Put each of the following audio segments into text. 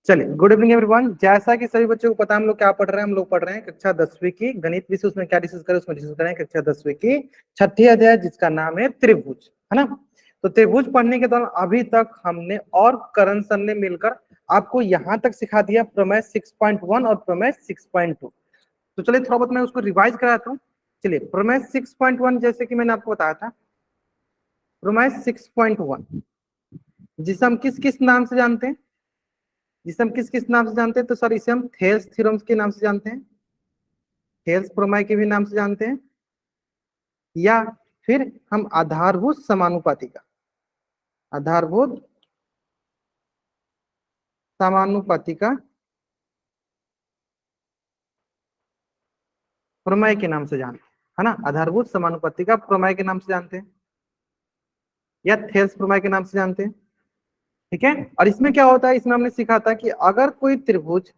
चलिए, good evening everyone. जैसा कि सभी बच्चों को पता है हम लोग क्या पढ़ रहे हैं, हम लोग पढ़ रहे हैं कक्षा 10वीं की गणित विषय। उसमें क्या डिस्कस करें, उसमें डिस्कस करें कक्षा 10वीं की छठी अध्याय जिसका नाम है त्रिभुज, है ना। तो त्रिभुज पढ़ने के दौरान अभी तक हमने और करण सर ने मिलकर आपको यहाँ तक सिखा दिया प्रमेय 6.1 और प्रमेय 6.2। तो चलिए थोड़ा बहुत मैं उसको रिवाइज कराता हूँ। चलिए, प्रमेय 6.1 जैसे कि मैंने आपको बताया था, प्रमेय 6.1 जिसे हम किस किस नाम से जानते हैं, जिसे हम किस किस नाम से जानते हैं, तो सर इसे हम थेल्स थ्योरम के नाम से जानते हैं, थेल्स प्रमेय के भी नाम से जानते हैं, या फिर हम आधारभूत समानुपाती का, आधारभूत समानुपाती का प्रमेय के नाम से जानते हैं, है ना। आधारभूत समानुपाती का प्रमेय के नाम से जानते हैं या थेल्स प्रमेय के नाम से जानते हैं, ठीक है। और इसमें क्या होता है, इसमें हमने सीखा था कि अगर कोई त्रिभुज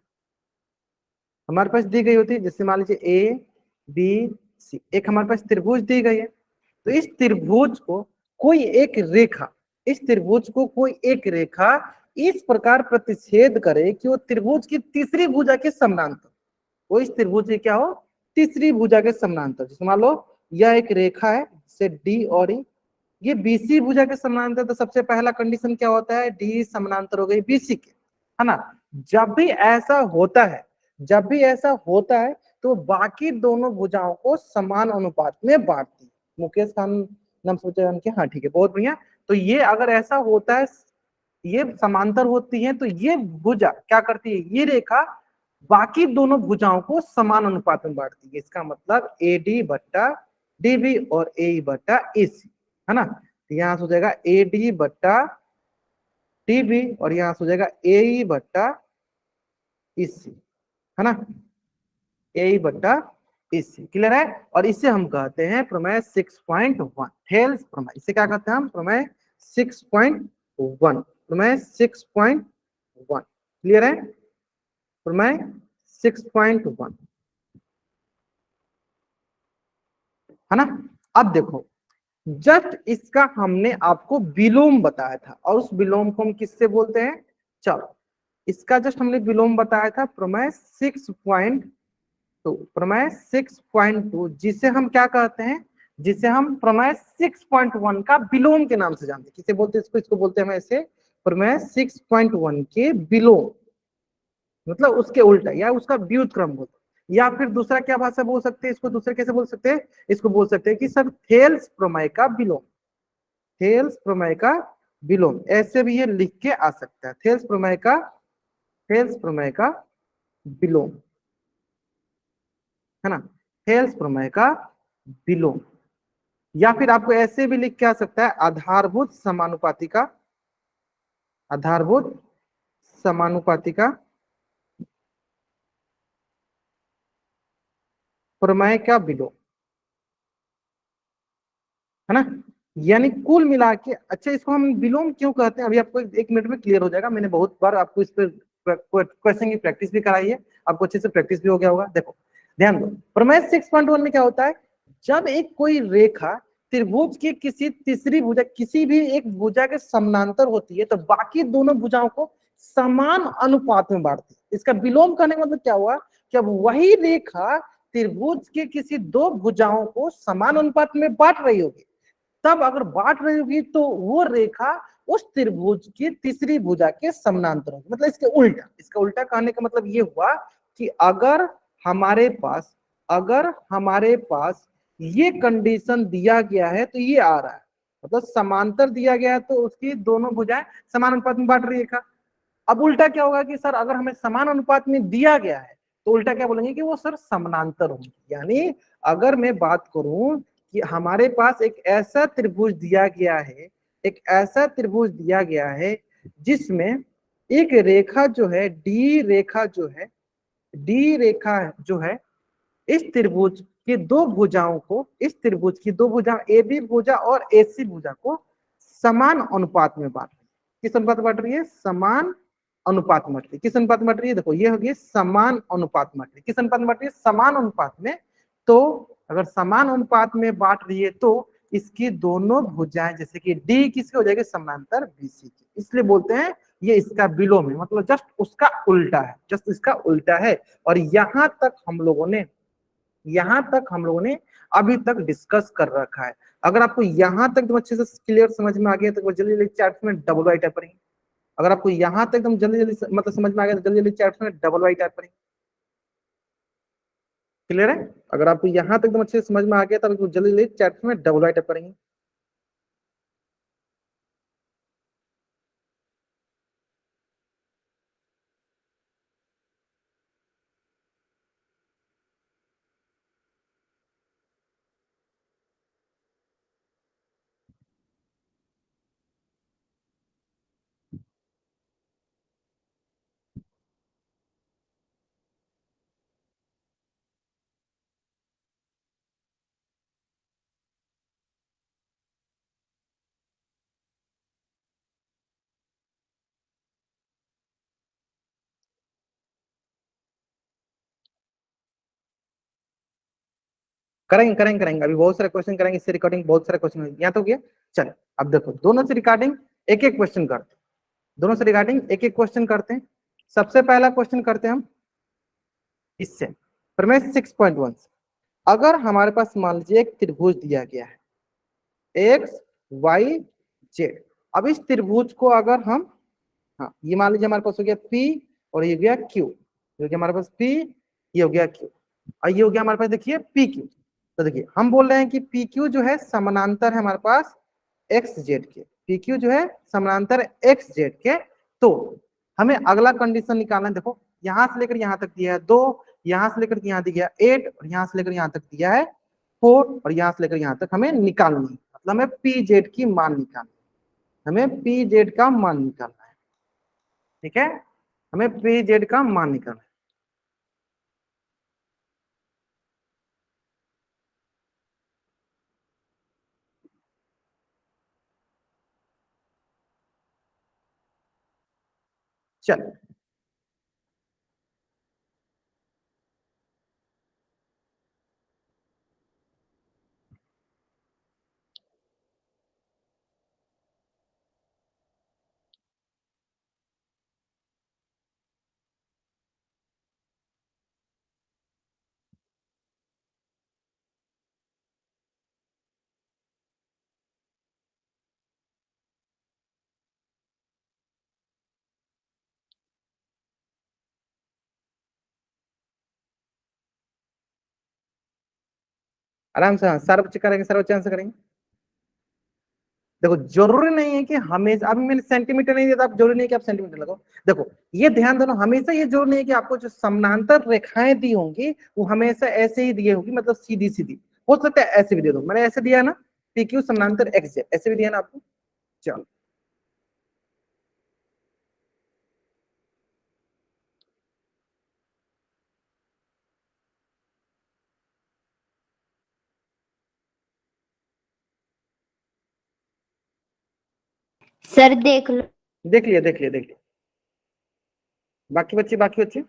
हमारे पास दी गई होती है, जैसे मान लीजिए ए बी सी, एक हमारे पास त्रिभुज दी गई है, तो इस त्रिभुज को कोई एक रेखा, इस त्रिभुज को कोई एक रेखा इस प्रकार प्रतिच्छेद करे कि वो त्रिभुज की तीसरी भुजा के समानांतर, वो इस त्रिभुज की क्या हो, तीसरी भुजा के समानांतर। जैसे मान लो यह एक रेखा है से डी और ई, ये बीसी भुजा के समानांतर, तो सबसे पहला कंडीशन क्या होता है, डी समानांतर हो गई बीसी के, है ना। जब भी ऐसा होता है, जब भी ऐसा होता है तो बाकी दोनों भुजाओं को समान अनुपात में बांटती है। मुकेश खान नाम सोचा उनके, हाँ ठीक है, बहुत बढ़िया। तो ये अगर ऐसा होता है, ये समांतर होती है, तो ये भुजा क्या करती है, ये रेखा बाकी दोनों भुजाओं को समान अनुपात में बांटती है। इसका मतलब ए डी बट्टा डी बी और ए बट्टा ए सी, है ना। तो यहां से हो जाएगा ए डी बट्टा डी बी और यहां से हो जाएगा ए बट्टा ई सी, है ना, ए बट्टा ई सी। क्लियर है। और इसे हम कहते हैं प्रमेय 6.1 थेल्स प्रमेय। इसे क्या कहते हैं हम, प्रमेय 6.1, प्रमेय 6.1। क्लियर है, प्रमेय 6.1, है ना। अब देखो, जस्ट इसका हमने आपको विलोम बताया था, और उस विलोम को हम किससे बोलते हैं, चलो इसका जस्ट हमने विलोम बताया था प्रमेय 6.2, प्रमेय 6.2 जिसे हम क्या कहते हैं, जिसे हम प्रमेय 6.1 का विलोम के नाम से जानते हैं। किसे बोलते हैं इसको, इसको बोलते हैं हम ऐसे प्रमेय 6.1 के विलोम, मतलब उसके उल्टा या उसका व्युत्क्रम बोलते हैं। या फिर दूसरा क्या भाषा बोल सकते हैं इसको, दूसरे कैसे बोल सकते हैं इसको, बोल सकते हैं कि सर थेल्स प्रमेय का विलोम, थेल्स प्रमेय का विलोम, ऐसे भी ये लिख के आ सकता है, थेल्स प्रमेय का, थेल्स प्रमेय का विलोम, है ना, थेल्स प्रमेय का विलोम। या फिर आपको ऐसे भी लिख के आ सकता है आधारभूत समानुपाती का, आधारभूत समानुपाती का प्रमेय का विलोम, है ना। यानी कुल मिला के, अच्छा इसको हम विलोम क्यों कहते हैं अभी आपको एक मिनट में क्लियर हो जाएगा। मैंने बहुत बार आपको इस पर क्वेश्चन की प्रैक्टिस भी कराई है, आपको अच्छे से प्रैक्टिस भी हो गया होगा। देखो ध्यान दो, प्रमेय 6.1 में क्या होता है, जब एक कोई रेखा त्रिभुज की किसी तीसरी भुजा, किसी भी एक भुजा के समानांतर होती है, तो बाकी दोनों भुजाओं को समान अनुपात में बांटती है। इसका विलोम करने का मतलब क्या हुआ, कि अब वही रेखा त्रिभुज के किसी दो भुजाओं को समान अनुपात में बांट रही होगी, तब अगर बांट रही होगी तो वो रेखा उस त्रिभुज की तीसरी भुजा के समानांतर होगी। मतलब इसके उल्टा, इसका उल्टा कहने का मतलब ये हुआ कि अगर हमारे पास, अगर हमारे पास ये कंडीशन दिया गया है तो ये आ रहा है, मतलब समांतर दिया गया है तो उसकी दोनों भुजाएं समान अनुपात में बांट रही है। अब उल्टा क्या होगा कि सर अगर हमें समान अनुपात में दिया गया है तो उल्टा क्या बोलेंगे कि वो सर समानांतर होंगे। यानी अगर मैं बात करूं कि हमारे पास एक ऐसा त्रिभुज दिया गया है, एक ऐसा त्रिभुज दिया गया है जिसमें एक रेखा जो है, डी रेखा जो है, डी रेखा जो है इस त्रिभुज की दो भुजाओं को, इस त्रिभुज की दो भुजा ए बी भुजा और ए सी भुजा को समान अनुपात में बांट रही है। किस अनुपात में बांट रही है, समान अनुपात में बांट रही है। किस अनुपात में बांट रही है, देखो ये होगी समान अनुपात में बांट रही है। किस अनुपात में बांट रही है, समान अनुपात में। तो अगर समान अनुपात में बांट रही है तो इसकी दोनों भुजाएं, जैसे कि डी किसकी हो जाएगी, समानांतर बीसी की, इसलिए बोलते हैं ये इसका विलोम है, मतलब जस्ट उसका उल्टा है, जस्ट इसका उल्टा है। और यहाँ तक हम लोगों ने अभी तक डिस्कस कर रखा है। अगर आपको यहाँ तक एकदम अच्छे से क्लियर समझ में आ गया तो जल्दी जल्दी चैट में डबल वाई टाइप करेंगे। अगर आपको यहाँ तक एकदम जल्दी जल्दी मतलब समझ में आ गया तो जल्दी जल्दी चैट में डबल वाई टाइप करेंगे। क्लियर है? अगर आपको यहाँ तक एकदम अच्छे से समझ में आ गया तो जल्दी जल्दी चैट में डबल वाई टाइप करेंगे। करेंगे करेंगे करेंगे, अभी बहुत सारे क्वेश्चन करेंगे, इससे रिकॉर्डिंग बहुत सारे क्वेश्चन यहाँ तो गया। चलो अब देखो दोनों से रिकॉर्डिंग एक एक क्वेश्चन करते हैं, दोनों से रिगार्डिंग एक एक क्वेश्चन करते हैं। सबसे पहला क्वेश्चन करते हैं हम इससे, प्रमेय 6.1 से। अगर हमारे पास मान लीजिए एक त्रिभुज दिया गया है एक्स वाई जेड। अब इस त्रिभुज को अगर हम, हाँ ये मान लीजिए हमारे पास हो गया पी और ये हो गया क्यू, ये हो गया हमारे पास पी, ये हो गया क्यू, और ये हो गया हमारे पास देखिए पी क्यू। तो देखिए हम बोल रहे हैं कि पी क्यू जो है समानांतर है हमारे पास एक्स जेड के, पी क्यू जो है समानांतर एक्स जेड के। तो हमें अगला कंडीशन निकालना है। देखो यहां से लेकर यहां तक दिया है 2, यहां से लेकर यहां दिया है 8, और यहां से लेकर यहां तक दिया है 4, और यहां से लेकर यहां तक हमें निकालनी है, मतलब हमें पी जेड की मान निकालनी है, हमें पी जेड का मान निकालना है। ठीक है, हमें पी जेड का मान निकालना है। चलो आराम से, हाँ सारे बच्चे करेंगे, सारे बच्चे आंसर करेंगे। देखो जरूरी नहीं है कि हमेशा, अभी मैंने सेंटीमीटर नहीं दिया था, आप जरूरी नहीं कि आप सेंटीमीटर लगाओ। देखो ये ध्यान देना, हमेशा ये जरूरी नहीं है कि आपको जो समानांतर रेखाएं दी होंगी वो हमेशा ऐसे ही दिए होगी, मतलब सीधी सीधी। हो सकता है ऐसे भी दे दो, मैंने ऐसे दिया ना पी क्यू समानांतर एक्स जेड, ऐसे भी दिया ना आपको। चलो सर देख लो। देख लिया देख लिया देख लिया। बाकी बच्चे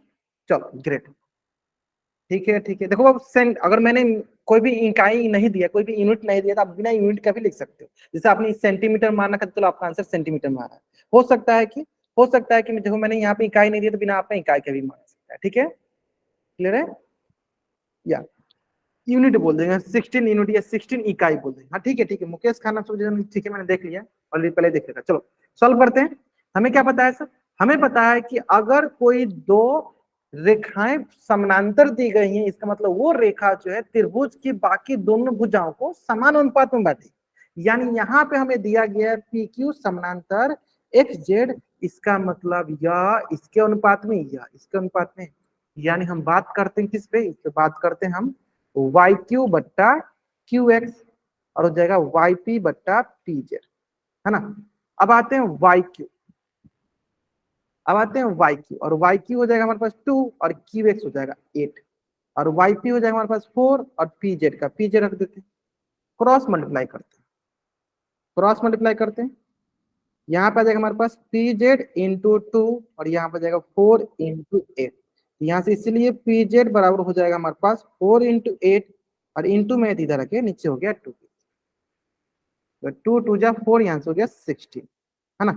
चलो ग्रेट। ठीक है ठीक है, देखो अब सेंट, अगर मैंने कोई भी इकाई नहीं दिया, कोई भी यूनिट नहीं दिया तो आप बिना यूनिट का भी लिख सकते हो। जैसे आपने सेंटीमीटर मारना था तो आपका आंसर सेंटीमीटर मारा है। हो सकता है कि देखो मैंने यहाँ पे इकाई नहीं दिया तो बिना आपने इकाई का भी मार सकता है। ठीक है, क्लियर है? या यूनिट बोल देंगे, 16 यूनिट या 16 इकाई बोल देंगे। हाँ ठीक है मुकेश खाना सब ठीक है, मैंने देख लिया ऑलरेडी, पहले देख लिया। चलो सॉल्व करते हैं। हमें क्या पता है सर? हमें पता है कि अगर कोई दो रेखाएं समानांतर दी गई हैं, इसका मतलब वो रेखा जो है त्रिभुज की बाकी दोनों भुजाओं को समान अनुपात में बांटेगी। यानी यहाँ पे हमें दिया गया है पी क्यू समानांतर एक्स जेड, इसका मतलब या इसके अनुपात में या इसके अनुपात में। यानी हम बात करते हैं किस पे? इस पे बात करते हैं हम वाई क्यू बट्टा क्यू एक्स, और हो जाएगा वाई पी बट्टा पी जेड, है ना। अब आते हैं वाई क्यू, अब आते हैं वाई क्यू, और वाई क्यू हो जाएगा हमारे पास 2 और क्यू एक्स हो जाएगा 8, और वाई पी हो जाएगा हमारे पास 4, और पी जेड का पी जेड रख देते हैं। क्रॉस मल्टीप्लाई करते हैं, क्रॉस मल्टीप्लाई करते हैं। यहाँ पे आ जाएगा हमारे पास पी जेड इंटू 2, और यहाँ पे जाएगा 4 इंटू 8। यहाँ से इसलिए पी जेड बराबर हो जाएगा हमारे पास 4 इंटू 8, और इंटू में इधर रखे नीचे हो गया 2, 2 टू जा 4, यहाँ से हो गया 16, है ना,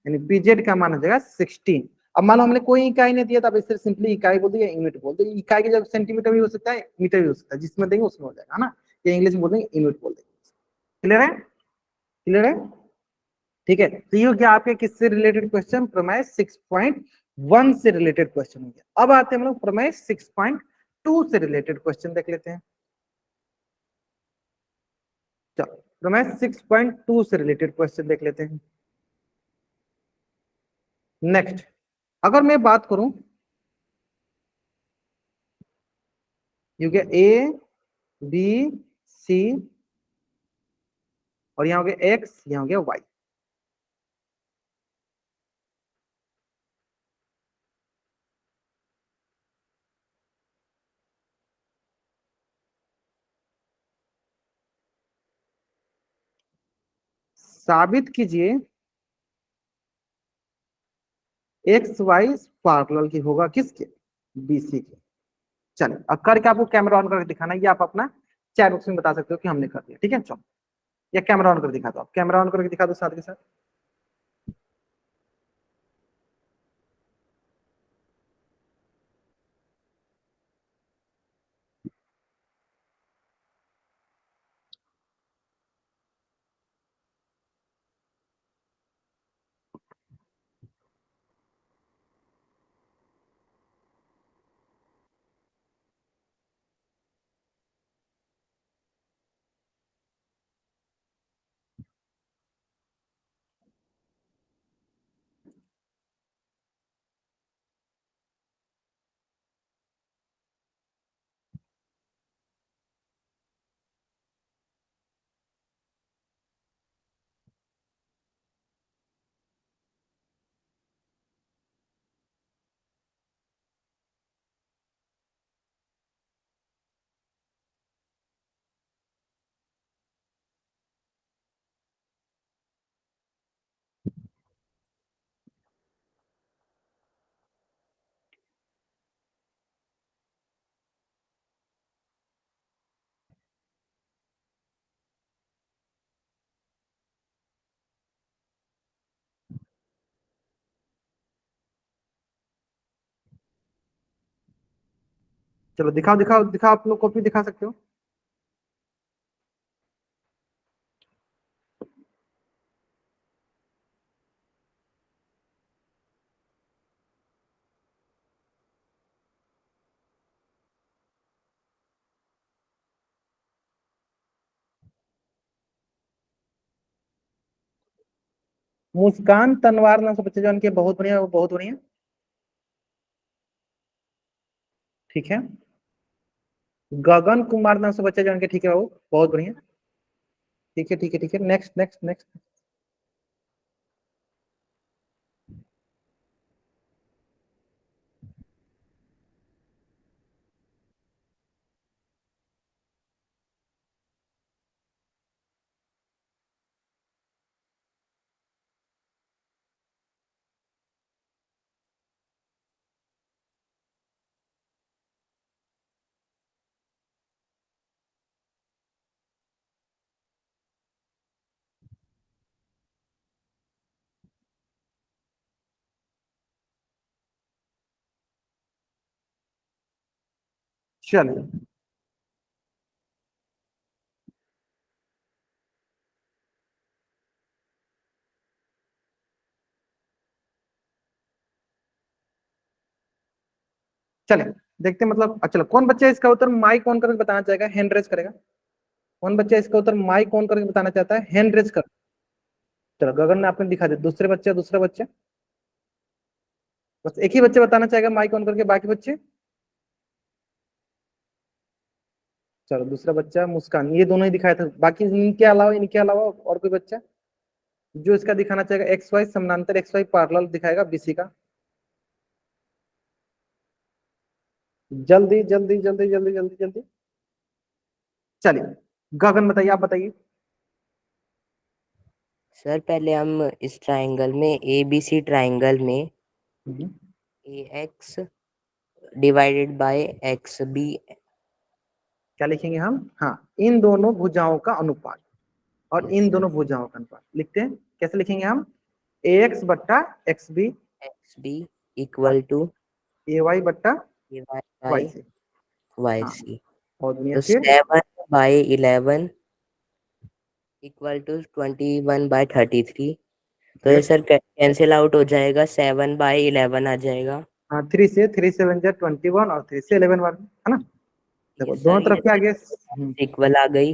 यानी पीजेड का मान हो जाएगा 16। अब मान लो हमने कोई इकाई नहीं दिया, तो आप इससे सिंपली इकाई बोल दिया, यूनिट बोल दिया। इकाई की जगह सेंटीमीटर भी हो सकता है, मीटर भी हो सकता है, जिसमें देंगे उसमें हो जाएगा, है ना। या इंग्लिश में बोल देंगे यूनिट बोल देंगे। क्लियर है, क्लियर है, ठीक है। तो ये हो गया आपके किससे रिलेटेड क्वेश्चन, प्रमेय 6.1 से रिलेटेड क्वेश्चन हो गया। अब आते हैं हम लोग प्रमेय 6.2 से रिलेटेड क्वेश्चन देख लेते हैं। चलो प्रमेय 6.2 से रिलेटेड क्वेश्चन देख लेते हैं। नेक्स्ट, अगर मैं बात करूं, ये हो गया ए बी सी, और यहां हो गया एक्स, यहां हो गया वाई। साबित कीजिए एक्स वाई पैरेलल की होगा किसके, बीसी के। चलिए अब करके आपको कैमरा ऑन करके दिखाना है, ये आप अपना चैट बॉक्स में बता सकते हो कि हमने कर दिया, ठीक है। चलो या कैमरा ऑन कर दिखा दो, आप कैमरा ऑन करके दिखा दो साथ के साथ। चलो दिखाओ दिखाओ दिखाओ, आप लोग कॉपी दिखा सकते हो। मुस्कान तनवार नाम से बच्चे जो उनके, बहुत बढ़िया, वो बहुत बढ़िया, ठीक है। गगन कुमार नाम से बच्चे जो उनके, ठीक है वो बहुत बढ़िया, ठीक है ठीक है ठीक है। Next next next. चलिए चलिए देखते हैं, मतलब चलो कौन बच्चा इसका उत्तर माइक ऑन करके बताना चाहेगा, हैंड रेज करेगा। कौन बच्चा इसका उत्तर माइक ऑन करके बताना चाहता है, हैंड रेज कर। चलो गगन ने आपने दिखा दिया, दूसरे बच्चे, दूसरा बच्चा, बस एक ही बच्चे बताना चाहेगा माइक ऑन करके, बाकी बच्चे। चलो दूसरा बच्चा मुस्कान, ये दोनों ही दिखाया था, बाकी इनके अलावा और कोई बच्चा जो इसका दिखाना चाहेगा, एक्स वाई समानांतर, एक्स वाई पैरेलल दिखाएगा बीसी का। जल्दी जल्दी जल्दी जल्दी जल्दी जल्दी। चलिए गगन बताइए, आप बताइए। सर पहले हम इस ट्रायंगल में, ए बी सी ट्रायंगल में, A X divided by X B, क्या लिखेंगे हम, हाँ, इन दोनों भुजाओं का अनुपात, और इन Yes, दोनों भुजाओं का अनुपात लिखते हैं, कैसे लिखेंगे हम, ax बट्टा xb XB equal to ay बट्टा AY बाय yc। हाँ, YC। बहुत बढ़िया। तो फिर 7/11 इक्वल टू 21/33। तो ये यस, सर कैंसिल आउट हो जाएगा, 7/11 आ जाएगा। हाँ 3 से 3 7 जा 21 और 3 से 11 बार है ना। देखो ये दोनों सर तरफ ये क्या आ गया। इक्वल आ गई।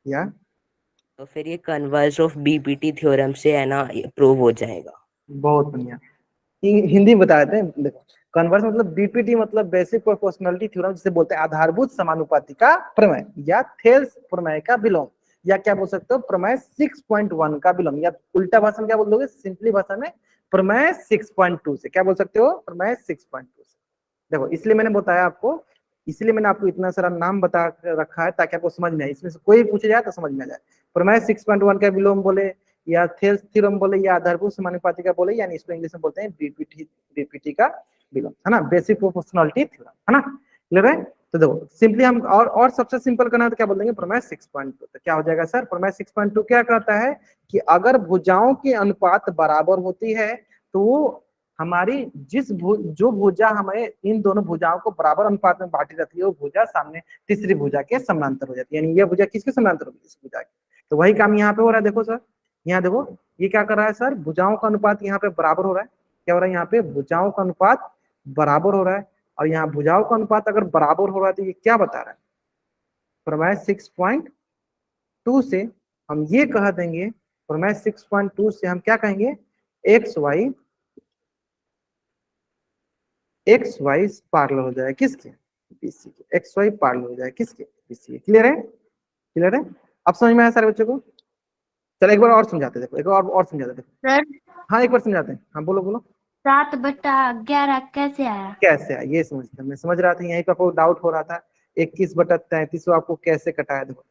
या तो फिर ये कन्वर्स ऑफ बीपीटी थ्योरम से है ना प्रूव हो जाएगा। बहुत बढ़िया। हिंदी में बता देते हैं। देखो कन्वर्स मतलब बीपीटी मतलब बेसिक प्रोपोर्शनलिटी थ्योरम, जिसे बोलते हैं आधारभूत समानुपाती का प्रमेय, या थेल्स प्रमेय का विलोम, या क्या बोल सकते हो प्रमेय 6.1 का विलोम, या उल्टा भाषा में क्या बोल दोगे, सिंपली भाषा में प्रमेय 6.2 से। क्या बोल सकते हो, प्रमेय 6.2 से। देखो इसलिए मैंने बताया आपको, इसलिए मैंने आपको इतना सारा नाम बता रखा है ताकि आपको समझ में आए, इसमें से कोई पूछ जाए तो समझ में आ जाए। प्रमेय 6.1 का विलोम बोले, या थेल्स थ्योरम बोले, या आधारभूत समानुपाती का बोले, यानी इसको इंग्लिश में बोलते हैं बीपीटी का विलोम, है ना, बेसिक प्रोपोर्शनलिटी थ्योरम, है ना। क्लियर है। तो देखो सिंपली हम और सबसे सिंपल करना है तो क्या बोल देंगे, प्रमेय 6.2। तो क्या हो जाएगा सर, प्रमेय 6.2 क्या कहता है कि अगर भुजाओं की अनुपात बराबर होती है तो हमारी जो भुजा हमें इन दोनों भुजाओं को बराबर अनुपात में बांटी रहती है, वो भुजा सामने तीसरी भुजा के समानांतर हो जाती है, यानी ये भुजा किसके समानांतर होगी, इस भुजा के। तो वही काम यहाँ पे हो रहा है। देखो सर, यहाँ देखो ये क्या कर रहा है सर, भुजाओं का अनुपात यहाँ पे बराबर हो रहा है। क्या हो रहा है, यहाँ पे भुजाओं का अनुपात बराबर हो रहा है, और यहाँ भुजाओं का अनुपात अगर बराबर हो रहा है तो ये क्या बता रहा है, प्रमेय 6.2 से हम ये कह देंगे, प्रमेय 6.2 से हम क्या कहेंगे, एक्स वाई पार्लर हो जाए किसके, बीसी के। एक्स वाई पार्लर हो जाए किसके, बीसी के। क्लियर है, क्लियर है। अब समझ में आया सारे बच्चों को। चलो एक बार और समझाते, देखो एक बार और समझाते देखो। सर हाँ एक बार समझाते हैं, हाँ बोलो बोलो। 7/11 कैसे आया? कैसे है ये समझते हैं, मैं समझ रहा था यहीं पर आपको डाउट हो रहा था। 21/33 को आपको कैसे कटाया, देखो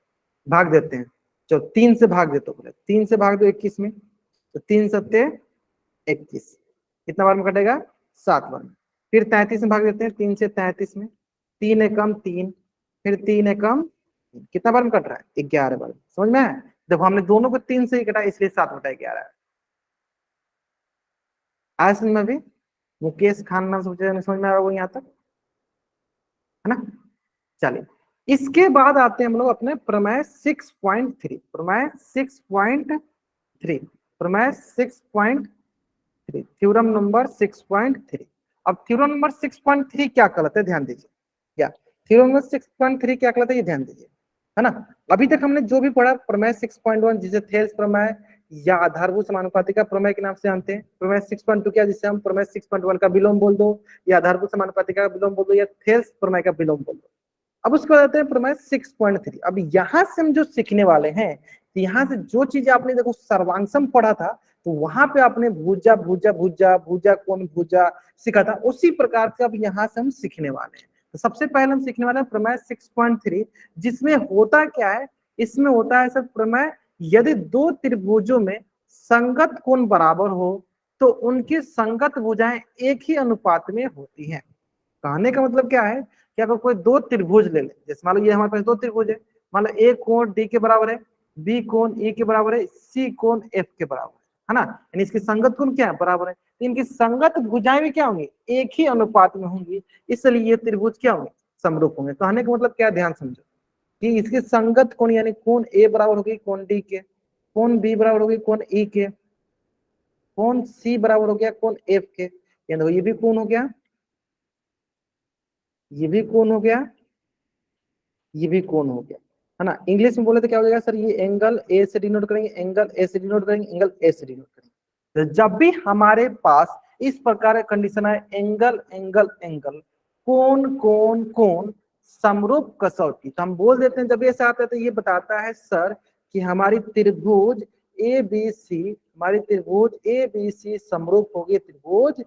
भाग देते हैं। चलो 3 से भाग देते हो, बोले 3 से भाग दो 21 में, तो 3 सत्ते 21, कितना बार में कटेगा, 7 बार में। फिर 33 में भाग देते हैं, 3 से 33 में, 3 एकम 3, फिर 3 एकम, कितना बार में कट रहा है, 11 बार में। समझ में आया। देखो हमने दोनों को 3 से ही कटा, इसलिए 7/11 है। आया समझ में अभी, मुकेश खान नाम सोचे समझ में आ रहा होगा यहाँ तक, है ना। चलिए इसके बाद आते हैं हम लोग अपने प्रमेय 6.3, प्रमेय 6.3, प्रमेय 6.3, थ्योरम नंबर 6.3। अब थ्योरम नंबर 6.3 क्या कहलाता है, ध्यान दीजिए। क्या थ्योरम नंबर 6.3 क्या कहलाता है, ये ध्यान दीजिए, है ना। अभी तक हमने जो भी पढ़ा प्रमेय 6.1 जिसे थेल्स प्रमेय या आधारभूत समानुपाती का प्रमेय के नाम से जानते हैं, प्रमेय 6.2 क्या, जिसे हम प्रमेय 6.1 का विलोम बोल दो, या आधारभूत समानुपाती का विलोम बोल दो, या थेल्स प्रमेय का विलोम बोल दो। अब उसके बाद आते हैं प्रमेय 6.3। अब यहाँ से हम जो सीखने वाले हैं, यहाँ से जो चीज आपने देखो सर्वांशम पढ़ा था, तो वहां पे आपने भुजा भुजा भुजा भुजा कौन भुजा सीखा था, उसी प्रकार से अब यहाँ से हम सीखने वाले हैं। तो सबसे पहले हम सीखने वाले हैं प्रमेय 6.3, जिसमें होता क्या है, इसमें होता है सर प्रमेय, यदि दो त्रिभुजों में संगत कोण बराबर हो तो उनकी संगत भुजाएं एक ही अनुपात में होती हैं। कहने का मतलब क्या है कि अगर कोई दो त्रिभुज ले ले, जैसे मान लो ये हमारे पास दो त्रिभुज है, मान लो ए कोण डी के बराबर है, बी कोण ई के बराबर है, सी कोण एफ के बराबर है ना, यानी इसकी संगत कोण क्या है, बराबर है। तो इनकी संगत भुजाएं भी क्या होंगी, एक ही अनुपात में होंगी, इसलिए ये त्रिभुज क्या होंगे, समरूप होंगे। कहने का मतलब क्या, ध्यान समझो कि इसके संगत कोण यानी कोण ए बराबर होगी कोण डी के, कोण बी बराबर होगी कोण ई के, कोण सी बराबर हो गया कोण एफ के, यानी ये भी कोण हो गया, ये भी कोण हो गया, ये भी कोण हो गया, है ना। इंग्लिश में बोले तो क्या हो जाएगा सर, ये एंगल ए से डिनोट करेंगे, एंगल ए से डिनोट करेंगे, एंगल ए से डिनोट करेंगे। तो जब भी हमारे पास इस प्रकार का कंडीशन है, एंगल एंगल एंगल, कोण कोण कोण, समरूप कसौटी, तो हम बोल देते हैं, जब ये आता है तो ये बताता है सर कि हमारी त्रिभुज ए बी सी, हमारी त्रिभुज ए बी सी समरूप होगी त्रिभुज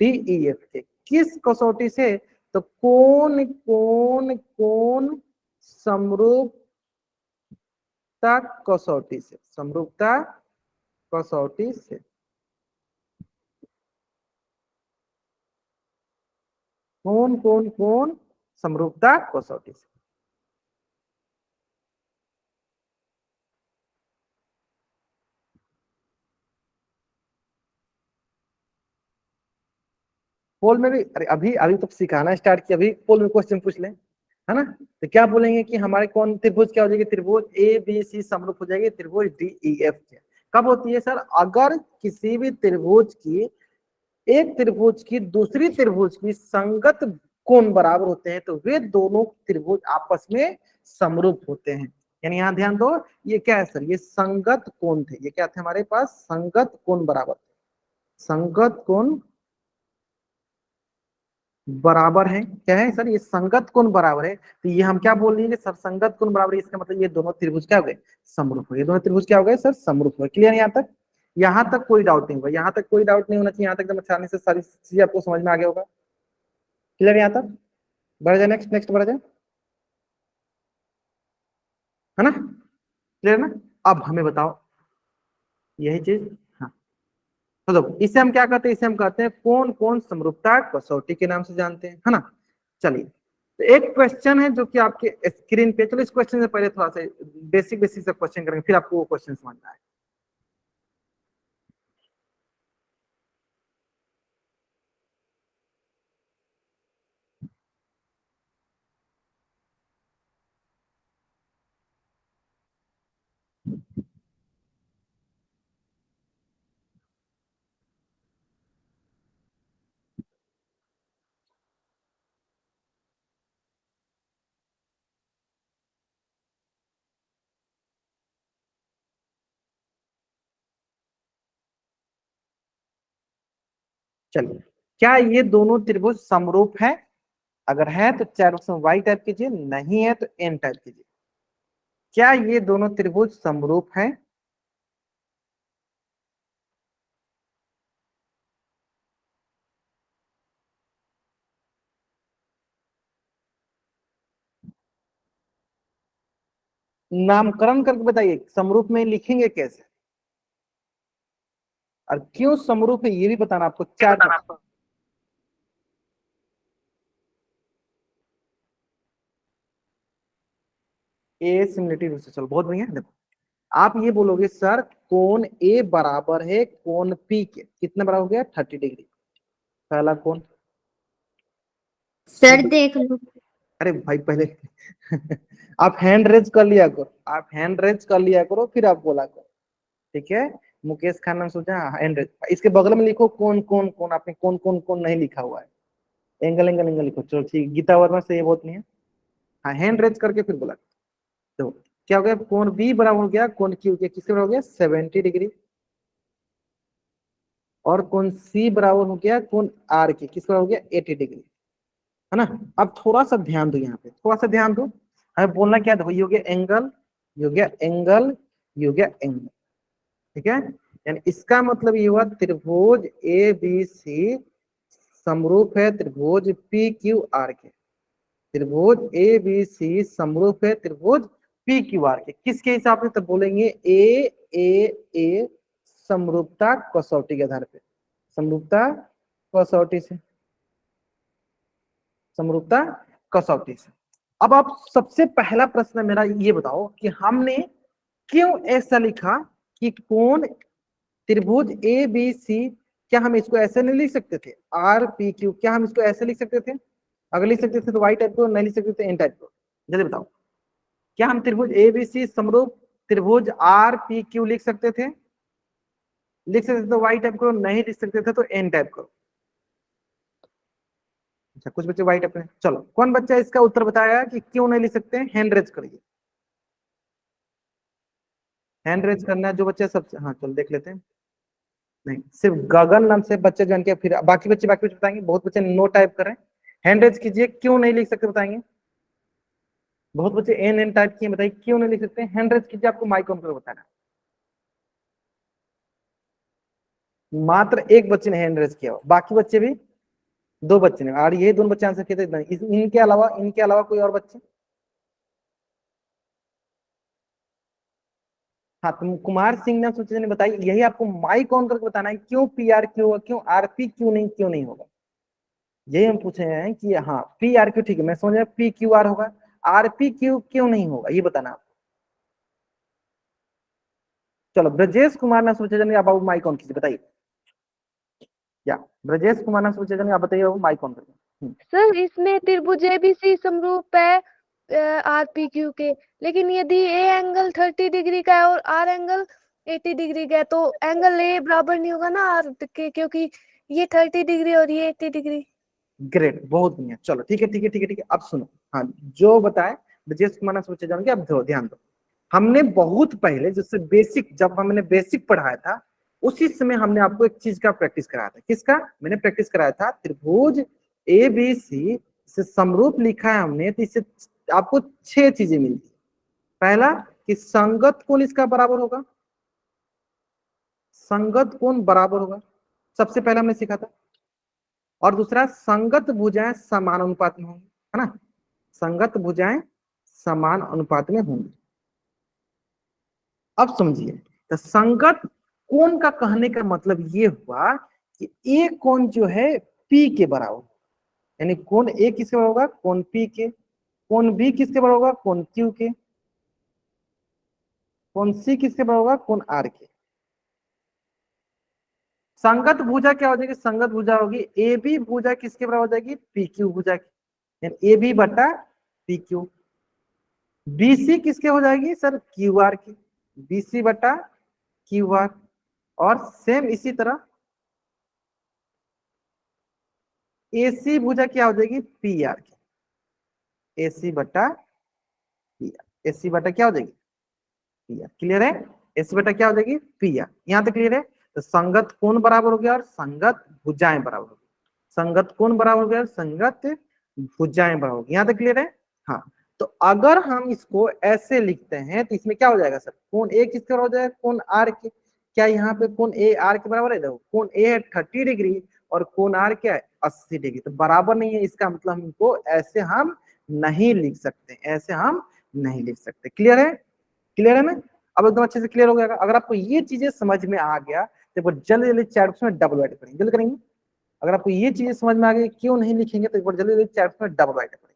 डी ई एफ के। किस कसौटी से, तो कोण कोण कोण समरूपता कसौटी से, समरूपता कसौटी से, कोण कोण कोण समरूपता कसौटी से। पोल में भी, अरे अभी अभी तो सिखाना स्टार्ट किया, अभी पोल में क्वेश्चन पूछ लें, है ना। तो क्या बोलेंगे कि हमारे कौन त्रिभुज क्या हो जाएगी, त्रिभुज ए बी सी समरूप हो जाएगी त्रिभुज डी ई एफ के। कब होती है सर, अगर किसी भी त्रिभुज की, एक त्रिभुज की दूसरी त्रिभुज की संगत कोण बराबर होते हैं तो वे दोनों त्रिभुज आपस में समरूप होते हैं। यानी यहाँ ध्यान दो, ये क्या है सर, ये संगत कोण थे, ये क्या थे हमारे पास, संगत कोण बराबर, संगत कोण बराबर है, क्या है सर, ये संगत कोण बराबर है। तो ये हम क्या बोल रहे हैं सर, संगत कोण बराबर है, इसका मतलब ये दोनों त्रिभुज क्या हो गए, समरूप हो गए, दोनों त्रिभुज क्या हो गए सर, समरूप हो गए। क्लियर यहाँ तक, यहाँ तक कोई डाउट नहीं होगा, यहाँ तक कोई डाउट नहीं होना चाहिए, यहाँ तक एकदम आसानी से सारी चीजें आपको समझ में आ गया होगा। क्लियर यहाँ तक, बढ़ जाए नेक्स्ट, नेक्स्ट बढ़ जाए, है ना, क्लियर ना। अब हमें बताओ यही चीज, हाँ, तो देखो इसे हम क्या कहते हैं, इसे हम कहते हैं कौन कौन समरूपता कसौटी के नाम से जानते हैं, है ना। चलिए, तो एक क्वेश्चन है जो कि आपके स्क्रीन पे, चलो इस क्वेश्चन से पहले थोड़ा सा बेसिक बेसिक से क्वेश्चन करेंगे, फिर आपको वो क्वेश्चन समझना है। चलिए, क्या ये दोनों त्रिभुज समरूप है, अगर है तो चार ऑप्शन वाई टाइप कीजिए, नहीं है तो एन टाइप कीजिए। क्या ये दोनों त्रिभुज समरूप है, नामकरण करके बताइए, समरूप में लिखेंगे कैसे और क्यों समरूप है ये भी बताना आपको, चार ए सिमिलरिटी रूल से, चलो बहुत बढ़िया। देखो आप ये बोलोगे सर कोण ए बराबर है कोण पी के, कितना बराबर हो गया, 30 डिग्री, पहला कोण। सर देख लो। अरे भाई पहले आप हैंड रेज कर लिया करो, आप हैंड रेज कर लिया करो फिर आप बोला करो, ठीक है। मुकेश खान ने सोचा हैंड रेज, इसके बगल में लिखो कौन कौन कौन, आपने कौन कौन कौन नहीं लिखा हुआ है, एंगल एंगल एंगल लिखो, चलो ठीक, गीता वर्मा से ये बहुत नहीं है। हाँ हैंड रेज करके फिर बोला। तो क्या हो गया, कोण बी बराबर हो गया कोण क्यू के, किसके बराबर हो गया, 70 डिग्री। और कोण सी बराबर हो गया कोण आर के, किसके बराबर हो गया, 80 डिग्री, है ना। अब थोड़ा सा ध्यान दो, यहाँ पे थोड़ा सा ध्यान दो, हमें बोलना क्या, देखो ये हो गया एंगल, ये हो गया एंगल, ये हो गया एंगल, ठीक है। यानी इसका मतलब ये हुआ त्रिभुज ए बी सी समरूप है त्रिभुज पी क्यू आर के, त्रिभुज ए बी सी समरूप है त्रिभुज पी क्यू आर के, किसके हिसाब से, तब बोलेंगे ए समरूपता कसौटी के आधार पे, समरूपता कसौटी से, समरूपता कसौटी से। अब आप सबसे पहला प्रश्न मेरा ये बताओ कि हमने क्यों ऐसा लिखा कि कौन त्रिभुज ए बी सी, क्या हम इसको ऐसे नहीं लिख सकते थे, आर पी क्यू, क्या हम इसको ऐसे लिख सकते थे, अगर लिख सकते थे तो वाई टाइप को, नहीं लिख सकते थे एन टाइप को, जल्दी बताओ। क्या हम त्रिभुज ए बी सी समरूप त्रिभुज आर पी क्यू लिख सकते थे, लिख सकते थे तो वाई टाइप को, नहीं लिख सकते थे तो एन टाइप को। अच्छा कुछ बच्चे वाई टाइप में, चलो कौन बच्चा इसका उत्तर बताया कि क्यों नहीं लिख सकते, हैंड रेज करिए, हैंड रेज करना है जो बच्चे सब, हाँ चलो देख लेते हैं। नहीं सिर्फ गगन नाम से बच्चे जान के, फिर बाकी बच्चे बताएंगे, बहुत बच्चे नो टाइप कर रहे हैं, हैंड रेज कीजिए, क्यों नहीं लिख सकते बताएंगे, बहुत बच्चे एन एन टाइप किए, बताइए क्यों नहीं लिख सकते, हैंड रेज कीजिए, आपको माइक ऑन करके बताना। मात्र एक बच्चे ने हैंड रेज किया, बाकी बच्चे भी, दो बच्चे ने, और ये दोनों बच्चे आंसर किए थे, इनके अलावा कोई और बच्चे, हाँ तो कुमार सिंह ने सोचे ने बताई, यही आपको माइक ऑन करके बताना है, क्यों पी आर क्यू होगा, क्यों आर पी क्यों नहीं होगा, यही हम पूछे हैं कि हाँ पी आर क्यू ठीक है, मैं समझ रहा पी क्यू आर होगा, आर पी क्यू क्यों नहीं होगा, ये बताना आपको। चलो ब्रजेश कुमार ने सोचा, अब माइक ऑन कीजिए, बताइए, क्या ब्रजेश कुमार नाम से पूछा जाएगा, आप बताइए, माइक ऑन करिए। सर इसमें त्रिभुज एबीसी समरूप है आरपीक्यू के, लेकिन यदि ए एंगल 30 डिग्री का है और आर एंगल 80 डिग्री का है तो एंगल ए बराबर नहीं होगा ना आर के, क्योंकि ये 30 डिग्री और ये 80 डिग्री। ग्रेट, बहुत बढ़िया। चलो ठीक है ठीक है ठीक है ठीक है, अब सुनो। हाँ, जो बताए ब्रजेश कुमार नाम से पूछे जाएंगे, अब ध्यान दो। हमने बहुत पहले जैसे बेसिक, जब हमने बेसिक पढ़ाया था उसी समय हमने आपको एक चीज का प्रैक्टिस कराया था। किसका मैंने प्रैक्टिस कराया था? त्रिभुज ए बी सी से समरूप लिखा है हमने, तो इससे आपको 6 चीजें मिलती। पहला कि संगत कोण इसका बराबर होगा, संगत कोण बराबर होगा, सबसे पहले हमने सीखा था। और दूसरा, संगत भुजाएं समान अनुपात में होंगी, है ना, संगत भुजाएं समान अनुपात में होंगी। अब समझिए, तो संगत कोण का कहने का मतलब ये हुआ कि ए कोण जो है पी के बराबर, यानी कोण ए किसके बराबर होगा? कोण पी के। कोण बी किसके बराबर होगा? कोण क्यू के। कोण सी किसके बराबर होगा? कोण आर के। संगत भुजा क्या हो जाएगी? संगत भुजा होगी ए बी भुजा किसके बराबर हो जाएगी? पी क्यू भुजा की, यानी ए बी बटा पी क्यू। बीसी किसके हो जाएगी सर? क्यू आर की, बीसी बटा क्यू आर। और सेम इसी तरह एसी भुजा क्या हो जाएगी? पी आर की, एसी बटा पी आर। एसी बटा क्या हो जाएगी? P R. क्लियर है? एसी बटा क्या हो जाएगी? P R. यहां तक क्लियर है? तो संगत कोण बराबर हो गया और संगत भुजाएं बराबर हो गई। संगत कोण बराबर हो गया और संगत भुजाएं बराबर हो गई। यहां तक क्लियर है? हाँ, तो अगर हम इसको ऐसे लिखते हैं तो इसमें क्या हो जाएगा सर? कोण ए किसके बराबर हो जाएगा? कोण आर के। क्या यहाँ पे कोण ए आर के बराबर है? देखो, कोण ए है 30 डिग्री और कोण आर क्या है? 80 डिग्री। तो बराबर नहीं है, इसका मतलब हमको ऐसे हम नहीं लिख सकते, ऐसे हम नहीं लिख सकते। क्लियर है? क्लियर है ना? अब एकदम अच्छे से क्लियर हो गया। अगर आपको ये चीजें समझ में आ गया तो जल्दी जल्दी चैट बॉक्स में डबल राइट करेंगे, जल्दी करेंगे। अगर आपको ये चीजें समझ में आ गई क्यों नहीं लिखेंगे तो एक बार जल्दी जल्दी चैट बॉक्स में डबल राइट करेंगे,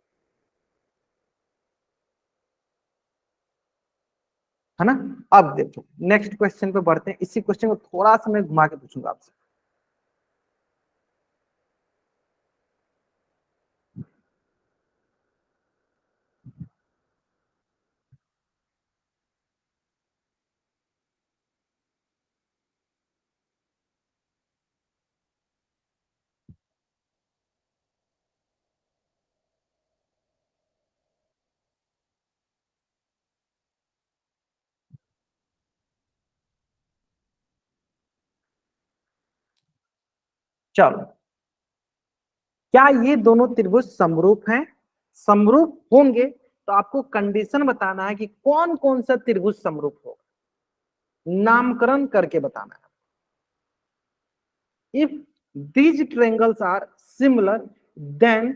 है ना। अब देखो नेक्स्ट क्वेश्चन पे बढ़ते हैं। इसी क्वेश्चन को थोड़ा सा मैं घुमा के पूछूंगा आपसे। चलो, क्या ये दोनों त्रिभुज समरूप हैं? समरूप होंगे तो आपको कंडीशन बताना है कि कौन कौन सा त्रिभुज समरूप होगा, नामकरण करके बताना है। If these triangles are similar then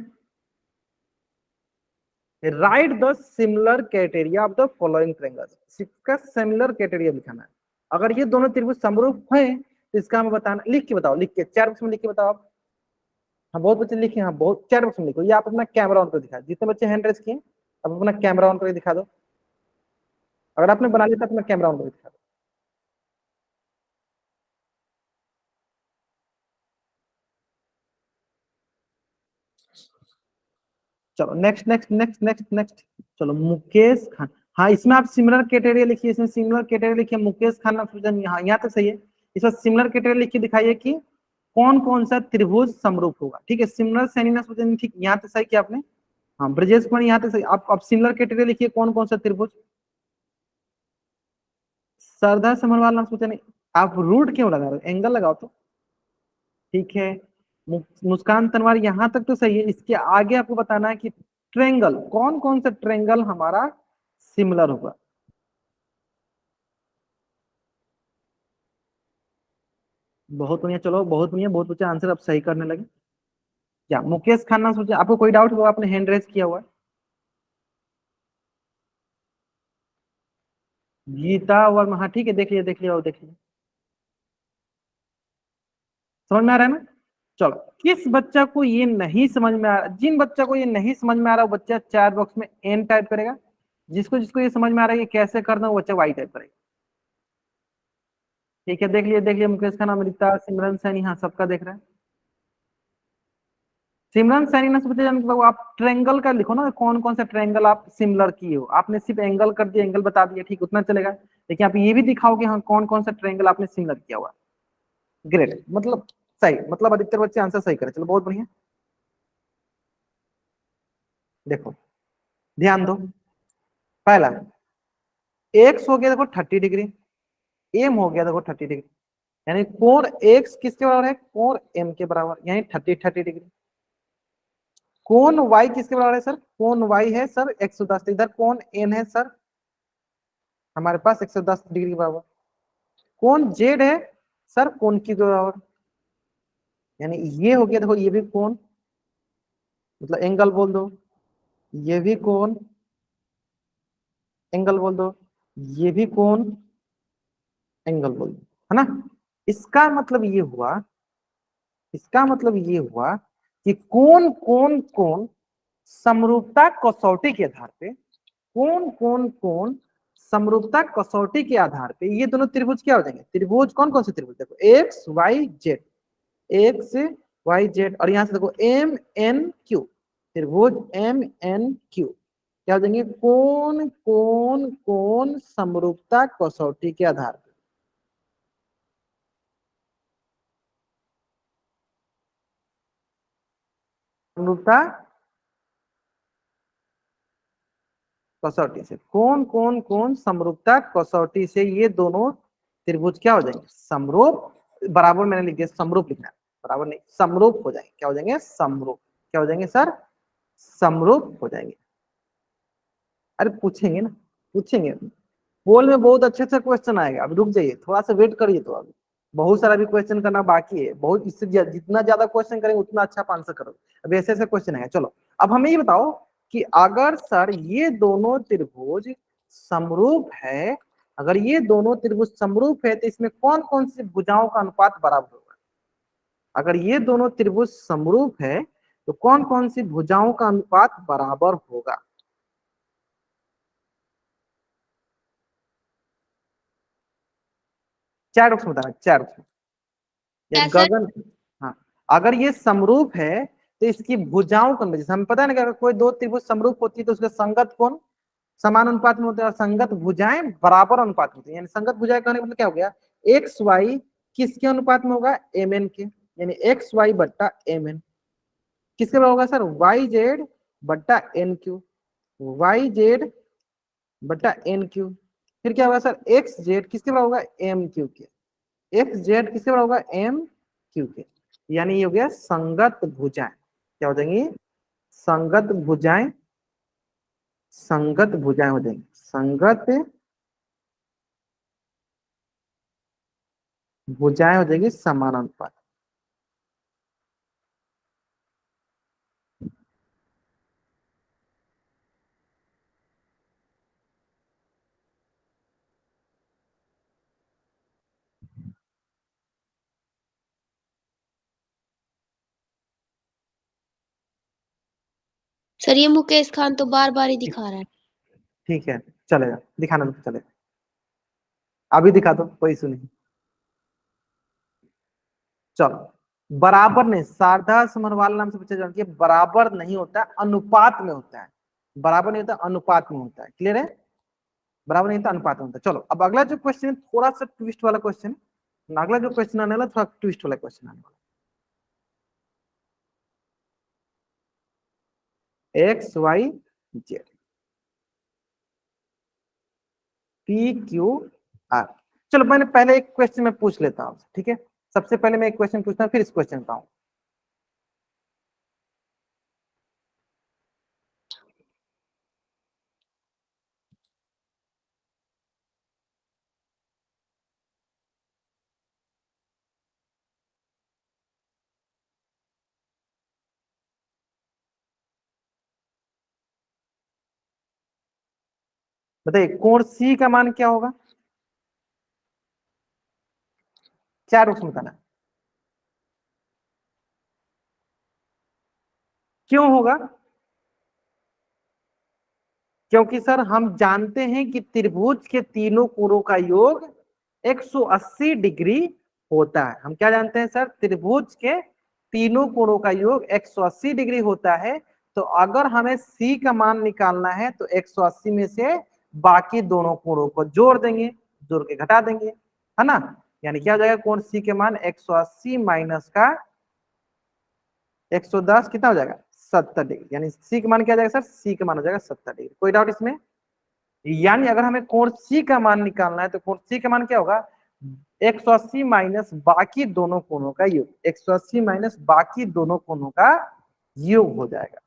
write the similar criteria of the following triangles। इसका सिमिलर क्राइटेरिया लिखाना है। अगर ये दोनों त्रिभुज समरूप हैं तो इसका हमें बताना, लिख के बताओ, लिख के चैट बॉक्स में लिख के बताओ आप। हाँ, बहुत बच्चे लिखे, हाँ बहुत, चैट बॉक्स में लिखो। ये आप अपना कैमरा ऑन कर दिखा, जितने बच्चे हैंड रेस किए आप अपना कैमरा ऑन करके दिखा दो। अगर आपने बना लिया तो अपना कैमरा ऑन करके दिखा दो। चलो next next next next next. चलो मुकेश खान, हाँ इसमें आप सिमिलर क्राइटेरिया लिखिए, इसमें सिमिलर क्राइटेरिया लिखिए। मुकेश खान सुजन, यहाँ यहाँ तक सही है। इसमें सिमिलर क्राइटेरिया लिख के दिखाइए कि कौन कौन सा त्रिभुज समरूप होगा। ठीक है, सिमिलर सैनिना सुजन, ठीक यहाँ तक सही किया आपने। हाँ ब्रजेश कुमार यहाँ तक सही। आप सिमिलर क्राइटेरिया लिखिए कौन कौन सा त्रिभुज। सरदार समरवाल नाम सोचा नहीं, आप रूट क्यों लगा रहे हो? एंगल लगाओ तो। ठीक है, मुस्कान तनवार यहाँ तक तो सही है। इसके आगे आपको बताना है कि ट्रेंगल, कौन कौन सा ट्रेंगल हमारा सिमिलर होगा। बहुत बढ़िया, चलो बहुत बढ़िया, बहुत बच्चे आंसर अब सही करने लगे। क्या मुकेश खन्ना सोचे? आपको कोई डाउट हुआ? आपने हैंड रेज किया हुआ है। गीता वर्मा, हाँ ठीक है, देख लिया देख लिया और देख लिया। समझ में आ रहा है ना? चलो, किस बच्चा को ये नहीं समझ में आ रहा, जिन बच्चा को ये नहीं समझ में आ रहा वो बच्चा चैट बॉक्स में एन टाइप करेगा। जिसको जिसको ये समझ में आ रहा है कि कैसे करना है वो बच्चा वाई टाइप करेगा। ठीक है, देख लिया मुकेश खन्ना, अमृता, सिमरन सैनी, हाँ सबका देख रहा है। सिमरन सैनी ने पूछा मतलब आप ट्रायंगल का लिखो ना, कौन कौन सा ट्रायंगल आप सिमिलर किए हो। आपने सिर्फ एंगल कर दिया, एंगल बता दिया, ठीक उतना चलेगा, लेकिन आप ये भी दिखाओ कि हाँ कौन कौन सा ट्रायंगल आपने सिमिलर किया हुआ। ग्रेट, मतलब सही, मतलब अधिकतर बच्चे आंसर सही करें, चलो बहुत बढ़िया। देखो ध्यान दो, पहला एक्स हो गया देखो 30 डिग्री, एम हो गया देखो 30 डिग्री, यानी कोण एक्स किसके बराबर है, कोण एम के बराबर, यानी 30 डिग्री। कोण वाई किसके बराबर है सर, कोण वाई है सर 110, इधर कोण एन है सर हमारे पास 110 डिग्री के बराबर। कोण जेड है सर कोण की बराबर, यानी ये हो गया देखो, ये भी कोण, मतलब एंगल बोल दो, ये भी कोण, एंगल बोल दो, ये भी कोण, एंगल बोल दो, है ना। इसका मतलब ये हुआ, इसका मतलब ये हुआ कि कौन कौन कौन समरूपता कसौटी के आधार पे, कौन कौन कौन समरूपता कसौटी के आधार पे ये दोनों त्रिभुज क्या हो जाएंगे, त्रिभुज कौन कौन से त्रिभुज, देखो X Y Z, X Y Z, और यहां से देखो एम एन क्यू, त्रिभुज एम एन क्यू क्या हो जाएंगे, कौन कौन कौन समरूपता कसौटी के आधार पे। समरूपता कसौटी से, कौन कौन कौन समरूपता कसौटी से ये दोनों त्रिभुज क्या हो जाएंगे, समरूप, बराबर मैंने लिख दिया समरूप लिखना है, बराबर नहीं, समरूप हो जाएंगे, क्या हो जाएंगे, समरूप, क्या हो जाएंगे सर, समरूप हो जाएंगे। अरे पूछेंगे ना, पूछेंगे, पोल में बहुत अच्छा अच्छा क्वेश्चन आएगा, अब रुक जाइए थोड़ा सा वेट करिए, तो अभी बहुत सारा भी क्वेश्चन करना बाकी है, बहुत, इससे जितना ज्यादा क्वेश्चन करेंगे उतना अच्छा आप आंसर करोगे, अब ऐसे ऐसे क्वेश्चन आएगा। चलो अब हमें ये बताओ कि अगर सर ये दोनों त्रिभुज समरूप है, अगर ये दोनों त्रिभुज समरूप है तो इसमें कौन कौन सी भुजाओं का अनुपात बराबर होगा। अगर ये दोनों त्रिभुज समरूप है तो कौन कौन सी भुजाओं का अनुपात बराबर होगा। चार ऑप्शन बताना, चार ऑप्शन। गगन, हाँ, अगर ये समरूप है तो इसकी भुजाओं का, जैसे हमें पता है ना कि अगर कोई दो त्रिभुज समरूप होती है तो उसका संगत कोण समान अनुपात में होता है और संगत भुजाएं बराबर अनुपात में होती है, यानी संगत भुजाएं कहने का मतलब क्या हो गया, एक्स वाई किसके अनुपात में होगा, एम एन के, यानी एक्स वाई बट्टा एम एन किसके बराबर होगा सर, वाई जेड बट्टा एन क्यू, वाई जेड बट्टा एन क्यू, फिर क्या होगा सर, एक्स जेड किसके बराबर होगा, एम क्यू के, एक्स जेड किसके बराबर होगा, एम क्यू के, यानी ये हो गया संगत भुजाएं, क्या हो जाएंगी, संगत भुजाएं, संगत भुजाएं हो जाएंगी, संगत भुजाएं हो जाएगी समानानुपात। सर ये मुकेश खान तो बार बार ही दिखा रहा है। ठीक है चलेगा, दिखाना तो चलेगा, अभी दिखा दो कोई इशू नहीं। चलो बराबर नहीं, शारदा समरवाल नाम से पूछा जाता है, बराबर नहीं होता, अनुपात में होता है, बराबर नहीं होता अनुपात में होता है, क्लियर है, बराबर नहीं होता अनुपात में होता है। चलो अब अगला जो क्वेश्चन है थोड़ा सा ट्विस्ट वाला क्वेश्चन है, अगला जो क्वेश्चन आने वाला थोड़ा ट्विस्ट वाला क्वेश्चन आने वाला, X Y Z P Q R. चलो मैंने पहले एक क्वेश्चन में पूछ लेता हूँ, ठीक है, सबसे पहले मैं एक क्वेश्चन पूछता हूँ फिर इस क्वेश्चन का हूँ। बताइए कोण सी का मान क्या होगा, चार ऑप्शन बताना, क्यों होगा, क्योंकि सर हम जानते हैं कि त्रिभुज के तीनों कोणों का योग 180 डिग्री होता है, हम क्या जानते हैं सर, त्रिभुज के तीनों कोणों का योग 180 डिग्री होता है। तो अगर हमें सी का मान निकालना है तो 180 में से बाकी दोनों कोणों को जोड़ देंगे, जोड़ के घटा देंगे, है ना। यानी क्या हो जाएगा, कोण सी के मान 180 माइनस का 110 कितना हो जाएगा 70 डिग्री। यानी सी का मान क्या हो जाएगा सर, सी का मान हो जाएगा 70 डिग्री। कोई डाउट इसमें? यानी अगर हमें कोण सी का मान निकालना है तो कोण सी का मान क्या होगा, 180 माइनस बाकी दोनों कोणों का योग, 180 माइनस बाकी दोनों कोणों का योग हो जाएगा।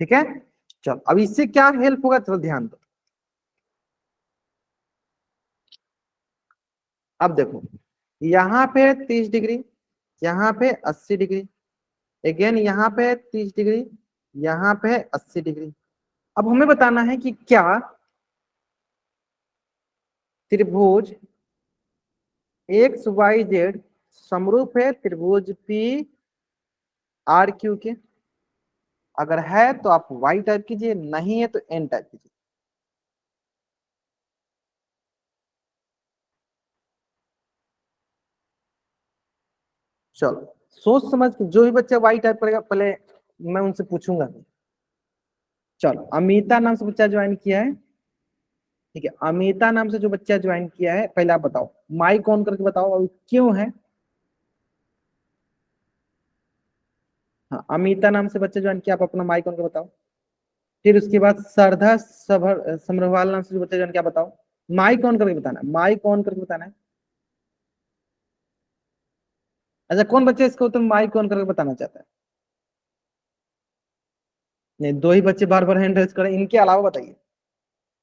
ठीक है, चलो अब इससे क्या हेल्प होगा, चलो ध्यान दो। अब देखो यहाँ पे 30 डिग्री, यहाँ पे 80 डिग्री, अगेन यहाँ पे 30 डिग्री, यहाँ पे 80 डिग्री। अब हमें बताना है कि क्या त्रिभुज एक्स वाई जेड समरूप है त्रिभुज पी आर क्यू के। अगर है तो आप वाई टाइप कीजिए, नहीं है तो एन टाइप कीजिए। चलो सोच समझ के जो भी बच्चा वाई टाइप करेगा पहले मैं उनसे पूछूंगा। चलो अमिता नाम से बच्चा ज्वाइन किया है, ठीक है, अमिता नाम से जो बच्चा ज्वाइन किया है पहले आप बताओ, माइक ऑन करके बताओ और क्यों है। हाँ अमिता नाम से बच्चा ज्वाइन किया, आप अपना माइक ऑन करके बताओ। फिर उसके बाद श्रद्धा समरवाल नाम से जो बच्चा ज्वाइन किया, बताओ माइक ऑन करके बताना है, माइक ऑन करके बताना है। अच्छा कौन बच्चा इसको तुम माइक ऑन करके बताना चाहता है? नहीं, दो ही बच्चे बार बार हैंड रेज करें, इनके अलावा बताइए।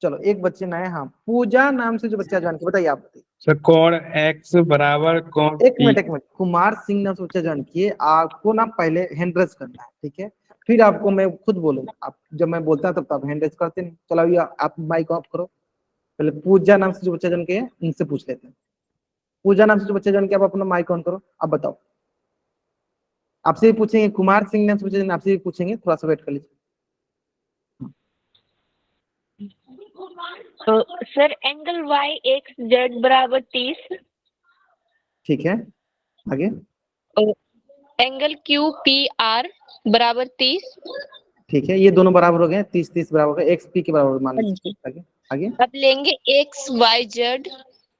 चलो एक बच्चे नए, हाँ पूजा नाम से जो बच्चा ज्वाइन किया, बताइए आप बताइए। सर कोण एक्स बराबर कोण एक पी। मिनट एक मिनट, कुमार सिंह नाम से बच्चा ज्वाइन किए, आपको ना पहले हैंड रेज करना है, ठीक है, फिर आपको मैं खुद बोलूंगा, आप जब मैं बोलता तब तो आप हैंड रेज करते नहीं। चलो अभी आप माइक ऑफ करो। पहले पूजा नाम से जो बच्चा ज्वाइन किए इनसे पूछ लेते हैं। पूजा नाम से जो बच्चा ज्वाइन किया, आप अपना माइक ऑन करो, अब बताओ। आपसे भी पूछेंगे, कुमार सिंह नाम से बच्चा आपसे भी पूछेंगे, थोड़ा सा वेट कर लीजिए। तो sir angle Y X Z बराबर 30, ठीक है आगे। एंगल क्यू पी आर बराबर 30। ठीक है, ये दोनों बराबर हो गए, 30 30 बराबर हो गए, एक्स पी के बराबर मान लीजिए। आगे आगे। अब लेंगे एक्स वाई जेड।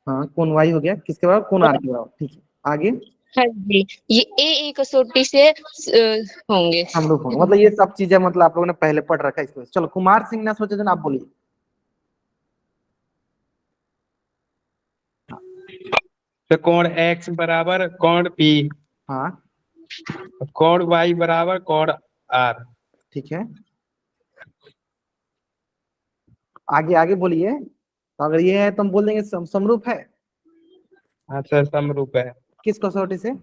हाँ कोण वाई हो गया, किसके बराबर, कोण आर के बराबर, ठीक है आगे। हाँ जी, ये ए कसौटी से होंगे। समरूप होंगे, मतलब ये सब चीजें मतलब आप लोगों ने पहले पढ़ रखा है इसको। चलो कुमार सिंह ने सोचा, आप बोलिए। तो कोण एक्स बराबर कोण पी, हाँ कोण वाई बराबर कोण आर। ठीक है, आगे आगे बोलिए। तो अगर ये है तो हम बोल देंगे समरूप है। हाँ सर समरूप है। किस कसौटी से?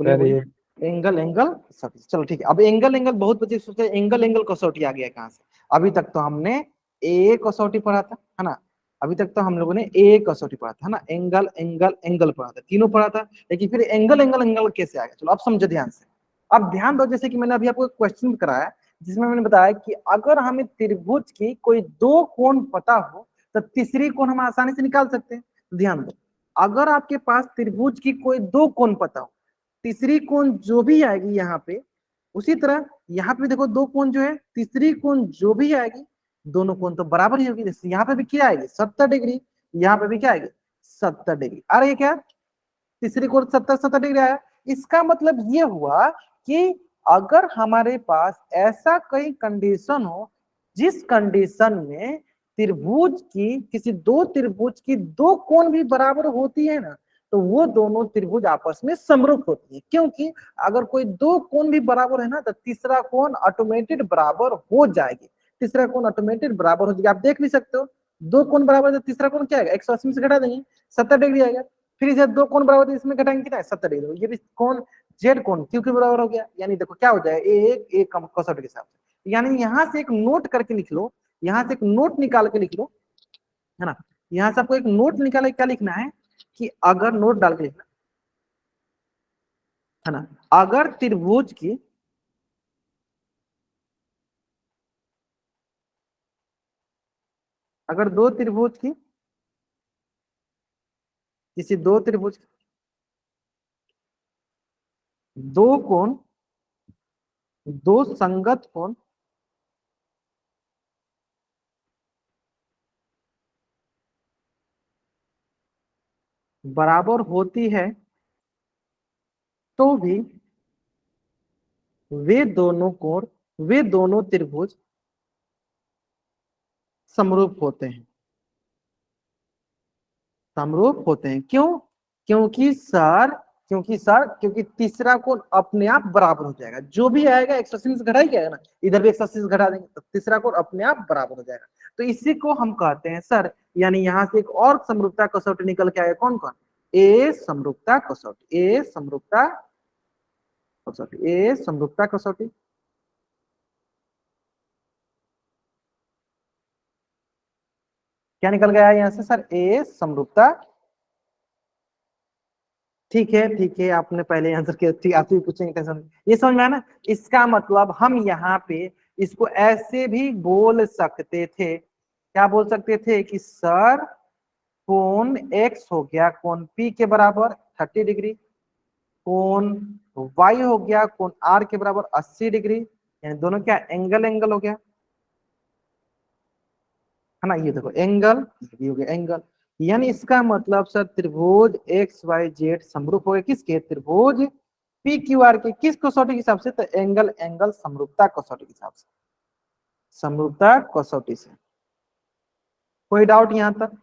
सर ये एंगल एंगल कसौटी। चलो ठीक है, अब एंगल एंगल बहुत बच्चे सोचते हैं एंगल एंगल कसौटी आ गया कहाँ से। अभी तक तो हमने ए कसौटी पढ़ा था, है ना, अभी तक तो हम लोगों ने ए कसौटी पढ़ा था, है ना, एंगल एंगल एंगल पढ़ा था, तीनों पढ़ा था। लेकिन फिर एंगल एंगल एंगल कैसे आ गया, चलो अब समझो ध्यान से। अब ध्यान दो, जैसे कि मैंने अभी आपको क्वेश्चन कराया जिसमें मैंने बताया कि अगर हमें त्रिभुज की कोई दो कोण पता हो तो तीसरी कोण हम आसानी से निकाल सकते हैं। ध्यान दो, अगर आपके पास त्रिभुज की कोई दो कोण पता हो, तीसरी कोण जो भी आएगी यहाँ पे, उसी तरह यहाँ पे देखो दो कोण जो है, तीसरी कोण जो भी आएगी दोनों कोण तो बराबर ही होगी। जैसे यहाँ पे भी क्या आएगी 70 डिग्री, यहाँ पे भी क्या आएगी 70 डिग्री। आ रही है क्या, तीसरी कोण 70 डिग्री आया। इसका मतलब ये हुआ कि अगर हमारे पास ऐसा कोई कंडीशन हो जिस कंडीशन में त्रिभुज की किसी दो त्रिभुज की दो कोण भी बराबर होती है ना, तो वो दोनों त्रिभुज आपस में समरूप होती है। क्योंकि अगर कोई दो कोण भी बराबर है ना तो तीसरा कोण ऑटोमेटेड बराबर हो जाएगी, तीसरा कोण ऑटोमेटेड बराबर हो जाएगी। आप देख भी सकते हो दो कोण बराबर है, तीसरा कोण क्या आएगा, 180 से घटा देंगे 70 डिग्री आएगा। फिर इसे दो कोण बराबर है, इसमें घटाएंगे कितना है, 70 डिग्री। ये भी कोण जेड कोण क्यू के बराबर हो गया। यानी देखो क्या हो जाएगा, ए cosot के हिसाब से। यानी यहां से एक नोट करके लिख लो, यहां से एक नोट निकाल के लिख लो, है ना। यहां से आपको एक नोट निकाल के क्या लिखना है कि अगर, नोट डाल के लिखना है ना, अगर त्रिभुज की अगर दो त्रिभुज की किसी दो त्रिभुज की दो कोण, दो संगत कोण बराबर होती है तो भी वे दोनों कोण, वे दोनों त्रिभुज समरूप होते हैं। समरूप होते हैं क्यों? क्योंकि तीसरा कोण अपने आप बराबर हो जाएगा। जो भी आएगा 180 से घटा ही जाएगा ना, इधर भी 180 से घटा देंगे तो तीसरा कोण अपने आप बराबर हो जाएगा। तो इसी को हम कहते हैं सर, यानी यहां से एक और समरूपता कसौटी निकल के आएगा, कौन कौन, ए समरूपता कसौटी, ए समरूपता कसौटी, ए समरूपता कसौटी। क्या निकल गया यहाँ से सर, ए समरूपता। ठीक है, आपने पहले आंसर किया, ठीक, आप भी पूछेंगे टेंशन, ये समझ में आया ना। इसका मतलब हम यहाँ पे इसको ऐसे भी बोल सकते थे, क्या बोल सकते थे कि सर कोण x हो गया कोण p के बराबर 30 डिग्री, कोण y हो गया कोण r के बराबर 80 डिग्री, यानी दोनों क्या एंगल हो गया, है ना। ये देखो एंगल, ये हो गया एंगल। यानी इसका मतलब सर त्रिभुज एक्स वाई जेड समरूप हो गए किसके, त्रिभुज पी क्यू आर के, किस कसौटी के हिसाब से, तो एंगल समरूपता कसौटी के हिसाब से, समरूपता कसौटी से। कोई डाउट यहाँ तक?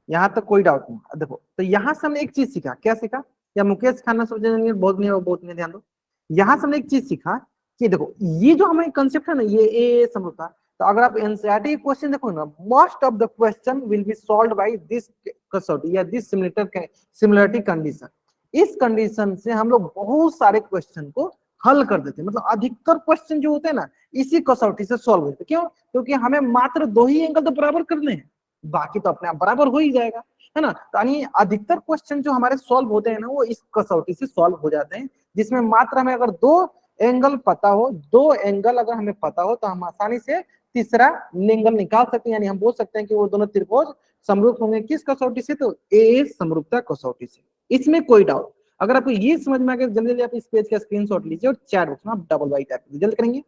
यहाँ तक कोई डाउट नहीं। देखो तो यहाँ से हमने एक चीज सीखा, क्या सीखा, या मुकेश खन्ना सब जानेंगे, बहुत नहीं ध्यान दो। यहाँ से हमने एक चीज सीखा कि देखो ये जो हमारे कंसेप्ट है ना, ये ए समरूपता, तो अगर आप एनसीईआरटी क्वेश्चन देखो ना, most of the question will be solved by this कसौटी या दिस सिमिलरिटी कंडीशन। इस कंडीशन से हम लोग बहुत सारे क्वेश्चन को हल कर देते हैं, मतलब अधिकतर क्वेश्चन जो होते हैं ना इसी कसौटी से सॉल्व होते हैं। क्यों? क्योंकि हमें मात्र दो ही एंगल तो बराबर करने हैं, बाकी तो अपने आप बराबर हो ही जाएगा, है ना। तो यानी अधिकतर क्वेश्चन जो हमारे सॉल्व होते हैं ना, वो इस कसौटी से सॉल्व हो जाते हैं, जिसमें मात्र हमें अगर दो एंगल पता हो, दो एंगल अगर हमें पता हो, तो हम आसानी से तीसरा एंगल निकाल सकते हैं। यानी हम बोल सकते हैं कि वो दोनों त्रिभुज समरूप होंगे किस कसौटी से, तो ए समरूपता कसौटी से। इसमें कोई डाउट? अगर आपको ये समझ में आ गया, जल्दी आप इस पेज का स्क्रीनशॉट लीजिए और चैट बॉक्स में आप डबल वाई टाइप कीजिए, जल्द करेंगे।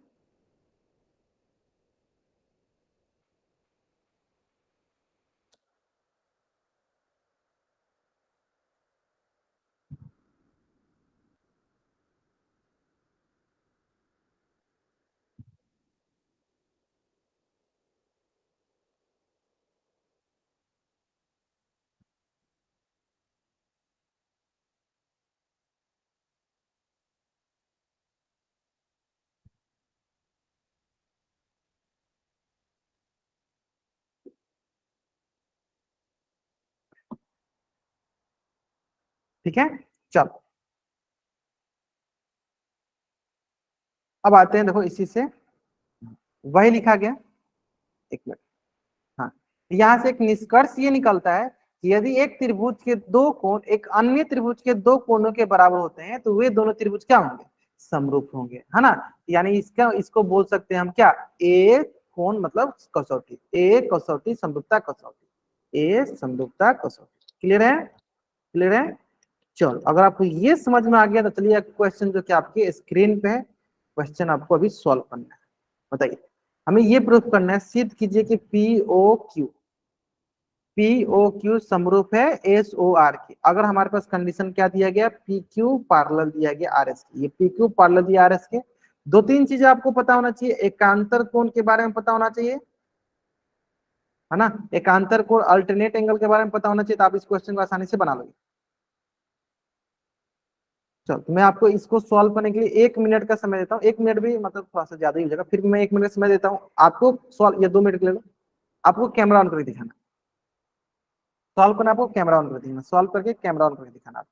ठीक है, चलो अब आते हैं, देखो इसी से वही लिखा गया, एक मिनट। हाँ, यहाँ से एक निष्कर्ष ये निकलता है कि यदि एक त्रिभुज के दो कोण एक अन्य त्रिभुज के दो कोणों के बराबर होते हैं, तो वे दोनों त्रिभुज क्या होंगे, समरूप होंगे, है ना। यानी इसको बोल सकते हैं हम क्या, ए कोण मतलब कसौटी, ए कसौटी समरूपता कसौटी, ए समरूपता कसौटी। क्लियर है? क्लियर है? चलो अगर आपको ये समझ में आ गया तो चलिए क्वेश्चन जो कि आपके स्क्रीन पे है, क्वेश्चन आपको अभी सॉल्व करना है। बताइए, हमें ये प्रूफ करना है, सिद्ध कीजिए कि पीओ क्यू समरूप है एस ओ आर की। अगर हमारे पास कंडीशन क्या दिया गया, पी क्यू पैरेलल दिया गया आर एस की, ये पी क्यू पैरेलल दिया आर एस के। दो तीन चीजें आपको पता होना चाहिए, एकांतर कोण के बारे में पता होना चाहिए, है ना, एकांतर कोण अल्टरनेट एंगल के बारे में पता होना चाहिए, तो आप इस क्वेश्चन को आसानी से बना लोगे। चलो तो मैं आपको इसको सॉल्व करने के लिए 1 मिनट का समय देता हूँ, 1 मिनट भी मतलब थोड़ा सा ज्यादा ही हो जाएगा, फिर भी मैं 1 मिनट का समय देता हूँ आपको, सॉल्व, या 2 मिनट ले लो, आपको कैमरा ऑन करके दिखाना, सॉल्व करना, आपको कैमरा ऑन करके दिखाना, सॉल्व करके कैमरा ऑन करके दिखाना।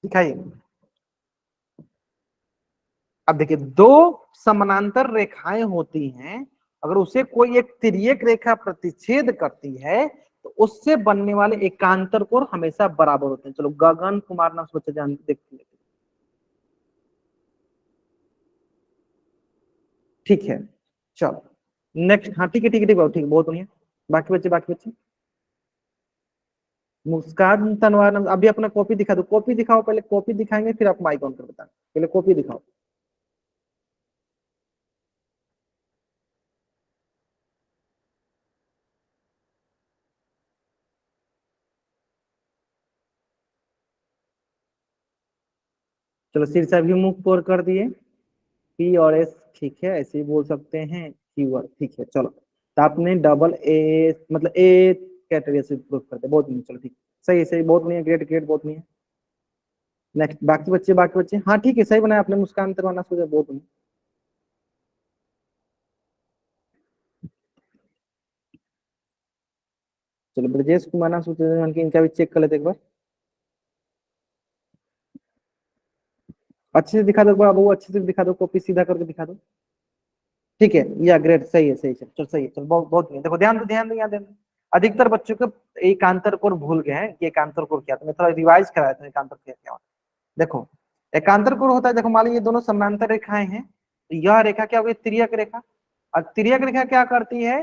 दिखाइए। अब देखिए, दो समानांतर रेखाएं होती हैं, अगर उसे कोई एक तिर्यक रेखा प्रतिच्छेद करती है तो उससे बनने वाले एकांतर कोण हमेशा बराबर होते हैं। चलो गगन कुमार नाम सोचे जान देखते हैं। ठीक है, चलो नेक्स्ट। हाँ ठीक है ठीक है ठीक है, ठीक है, बहुत बढ़िया। बाकी बच्चे, बाकी बच्चे। मुस्कान तनवार नाम, अभी अपना कॉपी दिखा दो, कॉपी दिखाओ पहले, कॉपी दिखाएंगे फिर आप माइक ऑन कर बताना, पहले कॉपी दिखाओ। चलो शीर्षाभिमुख कोण कर दिए, पी और एस, ठीक है, ऐसे ही बोल सकते हैं, क्यू, ठीक है। चलो तो आपने डबल ए मतलब ए कैटेगरी से प्रूफ करते, बहुत नहीं, चलो ठीक, सही सही, बहुत नहीं है, ग्रेट ग्रेट, बहुत नहीं है। नेक्स्ट, बाकी बच्चे, बाकी बच्चे। हाँ ठीक है, सही बनाया आपने, मुस्कान तरवाना सोचा, बहुत नहीं। चलो ब्रजेश कुमार नाम सोचा, इनका भी चेक कर लेते एक बार, अच्छे से दिखा दो बाबू, अच्छे से दिखा दो, कॉपी सीधा करके दिखा दो। ठीक है, या ग्रेट, सही है, सही है, चलो सही है, चलो बहुत बहुत नहीं। देखो ध्यान दो, ध्यान दो, ध्यान दो। अधिकतर बच्चों को एकांतर कोण भूल गए हैं कि एकांतर कोण क्या था, मैं थोड़ा रिवाइज कराया था एकांतर कोण क्या होता है। देखो एकांतर कोण होता है, देखो मान लीजिए ये दोनों समानांतर रेखाएं हैं, तो यह रेखा क्या होगी, तिर्यक रेखा। और तिर्यक रेखा क्या करती है,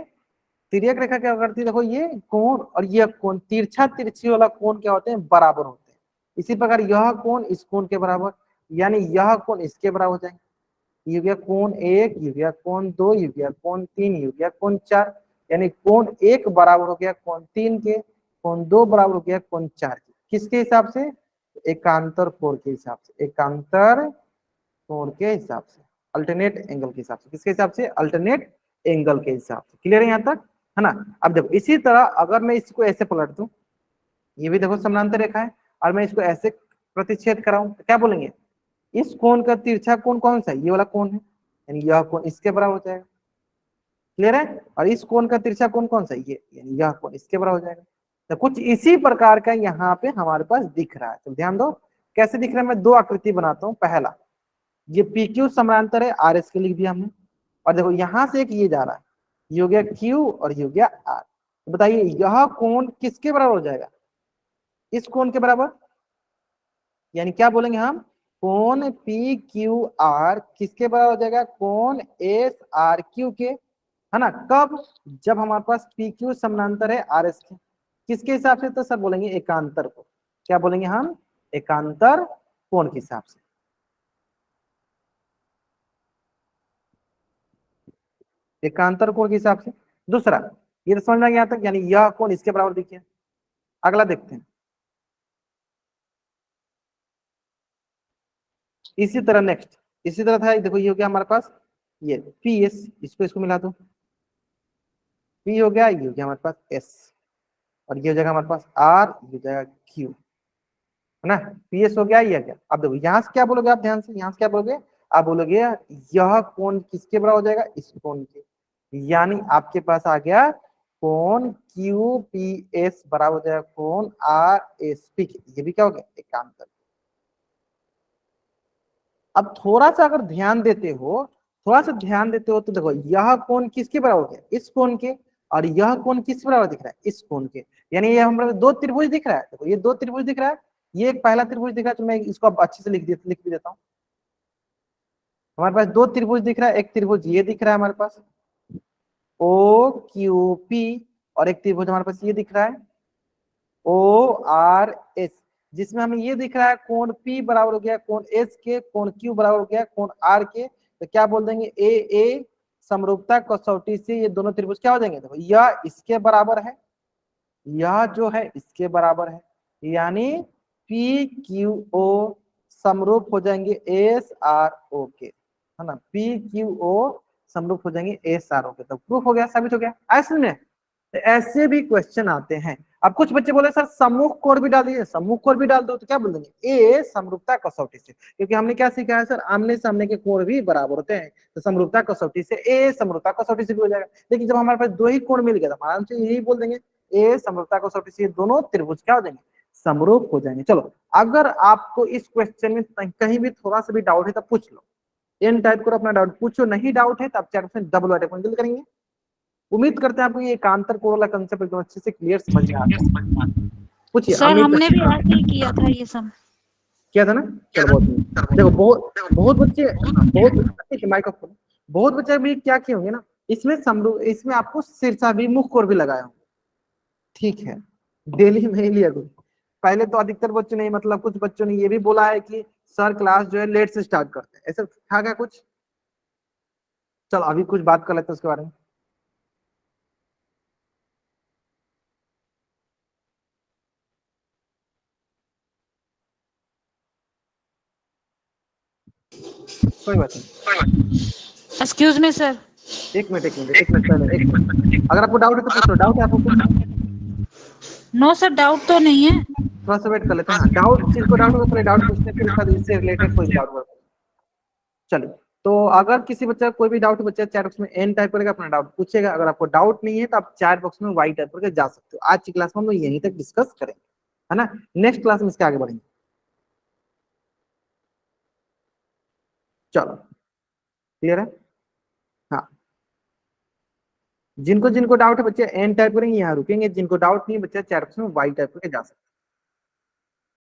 तिर्यक रेखा क्या करती है, देखो ये कोण और ये कोण, तिरछा तिरछी वाला कोण क्या होते हैं, बराबर होते हैं। इसी प्रकार यह कोण इस कोण के बराबर, यानी यह कोण इसके बराबर हो जाएंगे। ये हो गया कोण एक, ये हो गया कोण दो, ये हो गया कोण तीन, ये हो गया कोण चार, यानी कोण एक बराबर हो गया कोण तीन के, कोण दो बराबर हो गया कोण चार के। किसके हिसाब से, एकांतर कोण के हिसाब से, एकांतर कोण के हिसाब से, अल्टरनेट एंगल के हिसाब से। किसके हिसाब से, अल्टरनेट एंगल के हिसाब से। क्लियर है यहाँ तक, है ना। अब देखो इसी तरह अगर मैं इसको ऐसे पलट दूं, ये भी देखो समानांतर रेखा है, और मैं इसको ऐसे प्रतिच्छेद कराऊं तो क्या बोलेंगे, इस कोण का तिरछा कोण कौन सा है, ये वाला कोण है, यानी यह कोण इसके बराबर हो जाएगा। क्लियर है। और इस कोण का तिरछा कोण कौन सा है, ये, यानी यह कोण इसके बराबर हो जाएगा। तो कुछ इसी प्रकार का यहाँ पे हमारे पास दिख रहा है, तो ध्यान दो कैसे दिख रहा है। मैं दो आकृति बनाता हूँ। पहला, ये पी क्यू समानांतर है, आर एस के लिख दिया हमने, और देखो यहां से एक ये जा रहा है, ये हो गया क्यू और ये हो गया आर। तो बताइए यह कोण किसके बराबर हो जाएगा, इस कोण के बराबर, यानी क्या बोलेंगे हम, कोण पी क्यू आर किसके बराबर हो जाएगा, कोण एस आर क्यू के, है ना। कब, जब हमारे पास पी क्यू समानांतर है आर एस के, किसके हिसाब से, तो सर बोलेंगे एकांतर को, क्या बोलेंगे हम, एकांतर कोण के हिसाब से, एकांतर कोण के हिसाब से। दूसरा, ये तो समझ में आ गया तक, यानी यह कोण इसके बराबर देखिए। अगला देखते हैं, इसी तरह नेक्स्ट, इसी तरह था, देखो ये हो गया हमारे पास, ये पी एस, इसको इसको मिला दो, पी हो गया, ये हो गया हमारे पास एस, और ये हो जाएगा हमारे पास आर, ये हो जाएगा क्यू, है ना। पी एस हो गया, ये गया। अब देखो यहाँ से क्या बोलोगे आप, ध्यान से, यहाँ से क्या बोलोगे आप, बोलोगे यह कोण किसके बराबर हो जाएगा, इस कोण के, यानी आपके पास आ गया कोण क्यू पी एस बराबर हो जाएगा कोण आर एस पी के। ये भी क्या हो गया, एकांतर। अब थोड़ा सा अगर ध्यान देते हो, थोड़ा सा ध्यान देते हो, तो देखो यह कोण किसके बराबर हो गया, इस कोण के, और यह कोण किसके बराबर दिख रहा है, इस कोण के, यानी ये हमारे दो त्रिभुज दिख रहा है। देखो ये दो त्रिभुज दिख रहा है, ये एक पहला त्रिभुज दिख रहा है, तो मैं इसको अब अच्छे से लिख भी देता हूँ। हमारे पास दो त्रिभुज दिख रहा है, एक त्रिभुज ये दिख रहा है हमारे पास, ओ क्यू पी, और एक त्रिभुज हमारे पास ये दिख रहा है ORS, जिसमें हमें ये दिख रहा है कोण P बराबर हो गया कोण S के, कोण Q बराबर हो गया कोण R के, तो क्या बोल देंगे AA समरूपता कसौटी से ये दोनों त्रिभुज क्या हो जाएंगे, देखो यह इसके बराबर है, यह जो है इसके बराबर है, यानी PQO समरूप हो जाएंगे SRO के, है ना, PQO समरूप हो जाएंगे SRO के, तो प्रूफ हो गया, साबित हो गया। ऐसे में ऐसे भी क्वेश्चन आते हैं। अब कुछ बच्चे बोले सर सम्मुख कोण भी डाल दीजिए, सम्मुख कोण भी डाल दो, तो क्या बोल देंगे ए समरूपता कसौटी से, क्योंकि हमने क्या सीखा है सर, आमने सामने के कोण भी बराबर होते हैं, तो समरूपता कसौटी से ए समरूपता कसौटी से भी हो जाएगा। लेकिन जब हमारे पास दो ही कोण मिल गया, तो आराम से यही बोल देंगे ए समरूपता कसौटी से दोनों त्रिभुज क्या हो जाएंगे, समरूप हो जाएंगे। चलो, अगर आपको इस क्वेश्चन में कहीं भी थोड़ा सा भी डाउट है तो पूछ लो, एन टाइप करो, अपना डाउट पूछो, नहीं डाउट है तो आप चैट में डबल वाइट जल्दी करेंगे। उम्मीद करते हैं आपको ये एकांतर कोण वाला कंसेप्ट एकदम अच्छे से क्लियर समझ में आ गया। पूछिए। सर हमने भी ऐसे ही किया था ये सब, किया था ना, चलो बहुत देखो, बहुत बच्चे माइक्रोफोन, बहुत बच्चे भी क्या किए होंगे ना, इसमें आपको शीर्षाभिमुख कोण भी लगाया होंगे, ठीक है, डेली में ही लिया करो। पहले तो अधिकतर बच्चों ने, मतलब कुछ बच्चों ने ये भी बोला है कि सर क्लास जो है लेट से स्टार्ट करते हैं, ऐसा था क्या कुछ? चलो अभी कुछ बात कर लेते हैं उसके बारे में। कोई बात नहीं, एक्सक्यूज मी सर। एक मिनट पहले, अगर आपको डाउट है तो पूछो। डाउट है आपको? नो सर, डाउट तो नहीं है। थोड़ा सा वेट कर लेते हैं। डाउट, जिसको डाउट होगा पहले डाउट पूछते हैं, फिर उसके बाद इससे रिलेटेड कोई डाउट होगा। चलिए, तो अगर किसी बच्चे का कोई भी डाउट, बच्चा चैट बॉक्स में एन टाइप करेगा, अपना डाउट पूछेगा। अगर आपको डाउट नहीं है तो आप चैट बॉक्स में वाई टाइप करके जा सकते हो। आज की क्लास में हम लोग यहीं तक डिस्कस करेंगे, है ना। नेक्स्ट क्लास में इसके आगे बढ़ेंगे। चलो क्लियर है? हाँ, जिनको जिनको डाउट है बच्चे एन टाइप करेंगे, यहाँ रुकेंगे। जिनको डाउट नहीं है बच्चे चैट बॉक्स में वाई टाइप करके जा सकते हैं।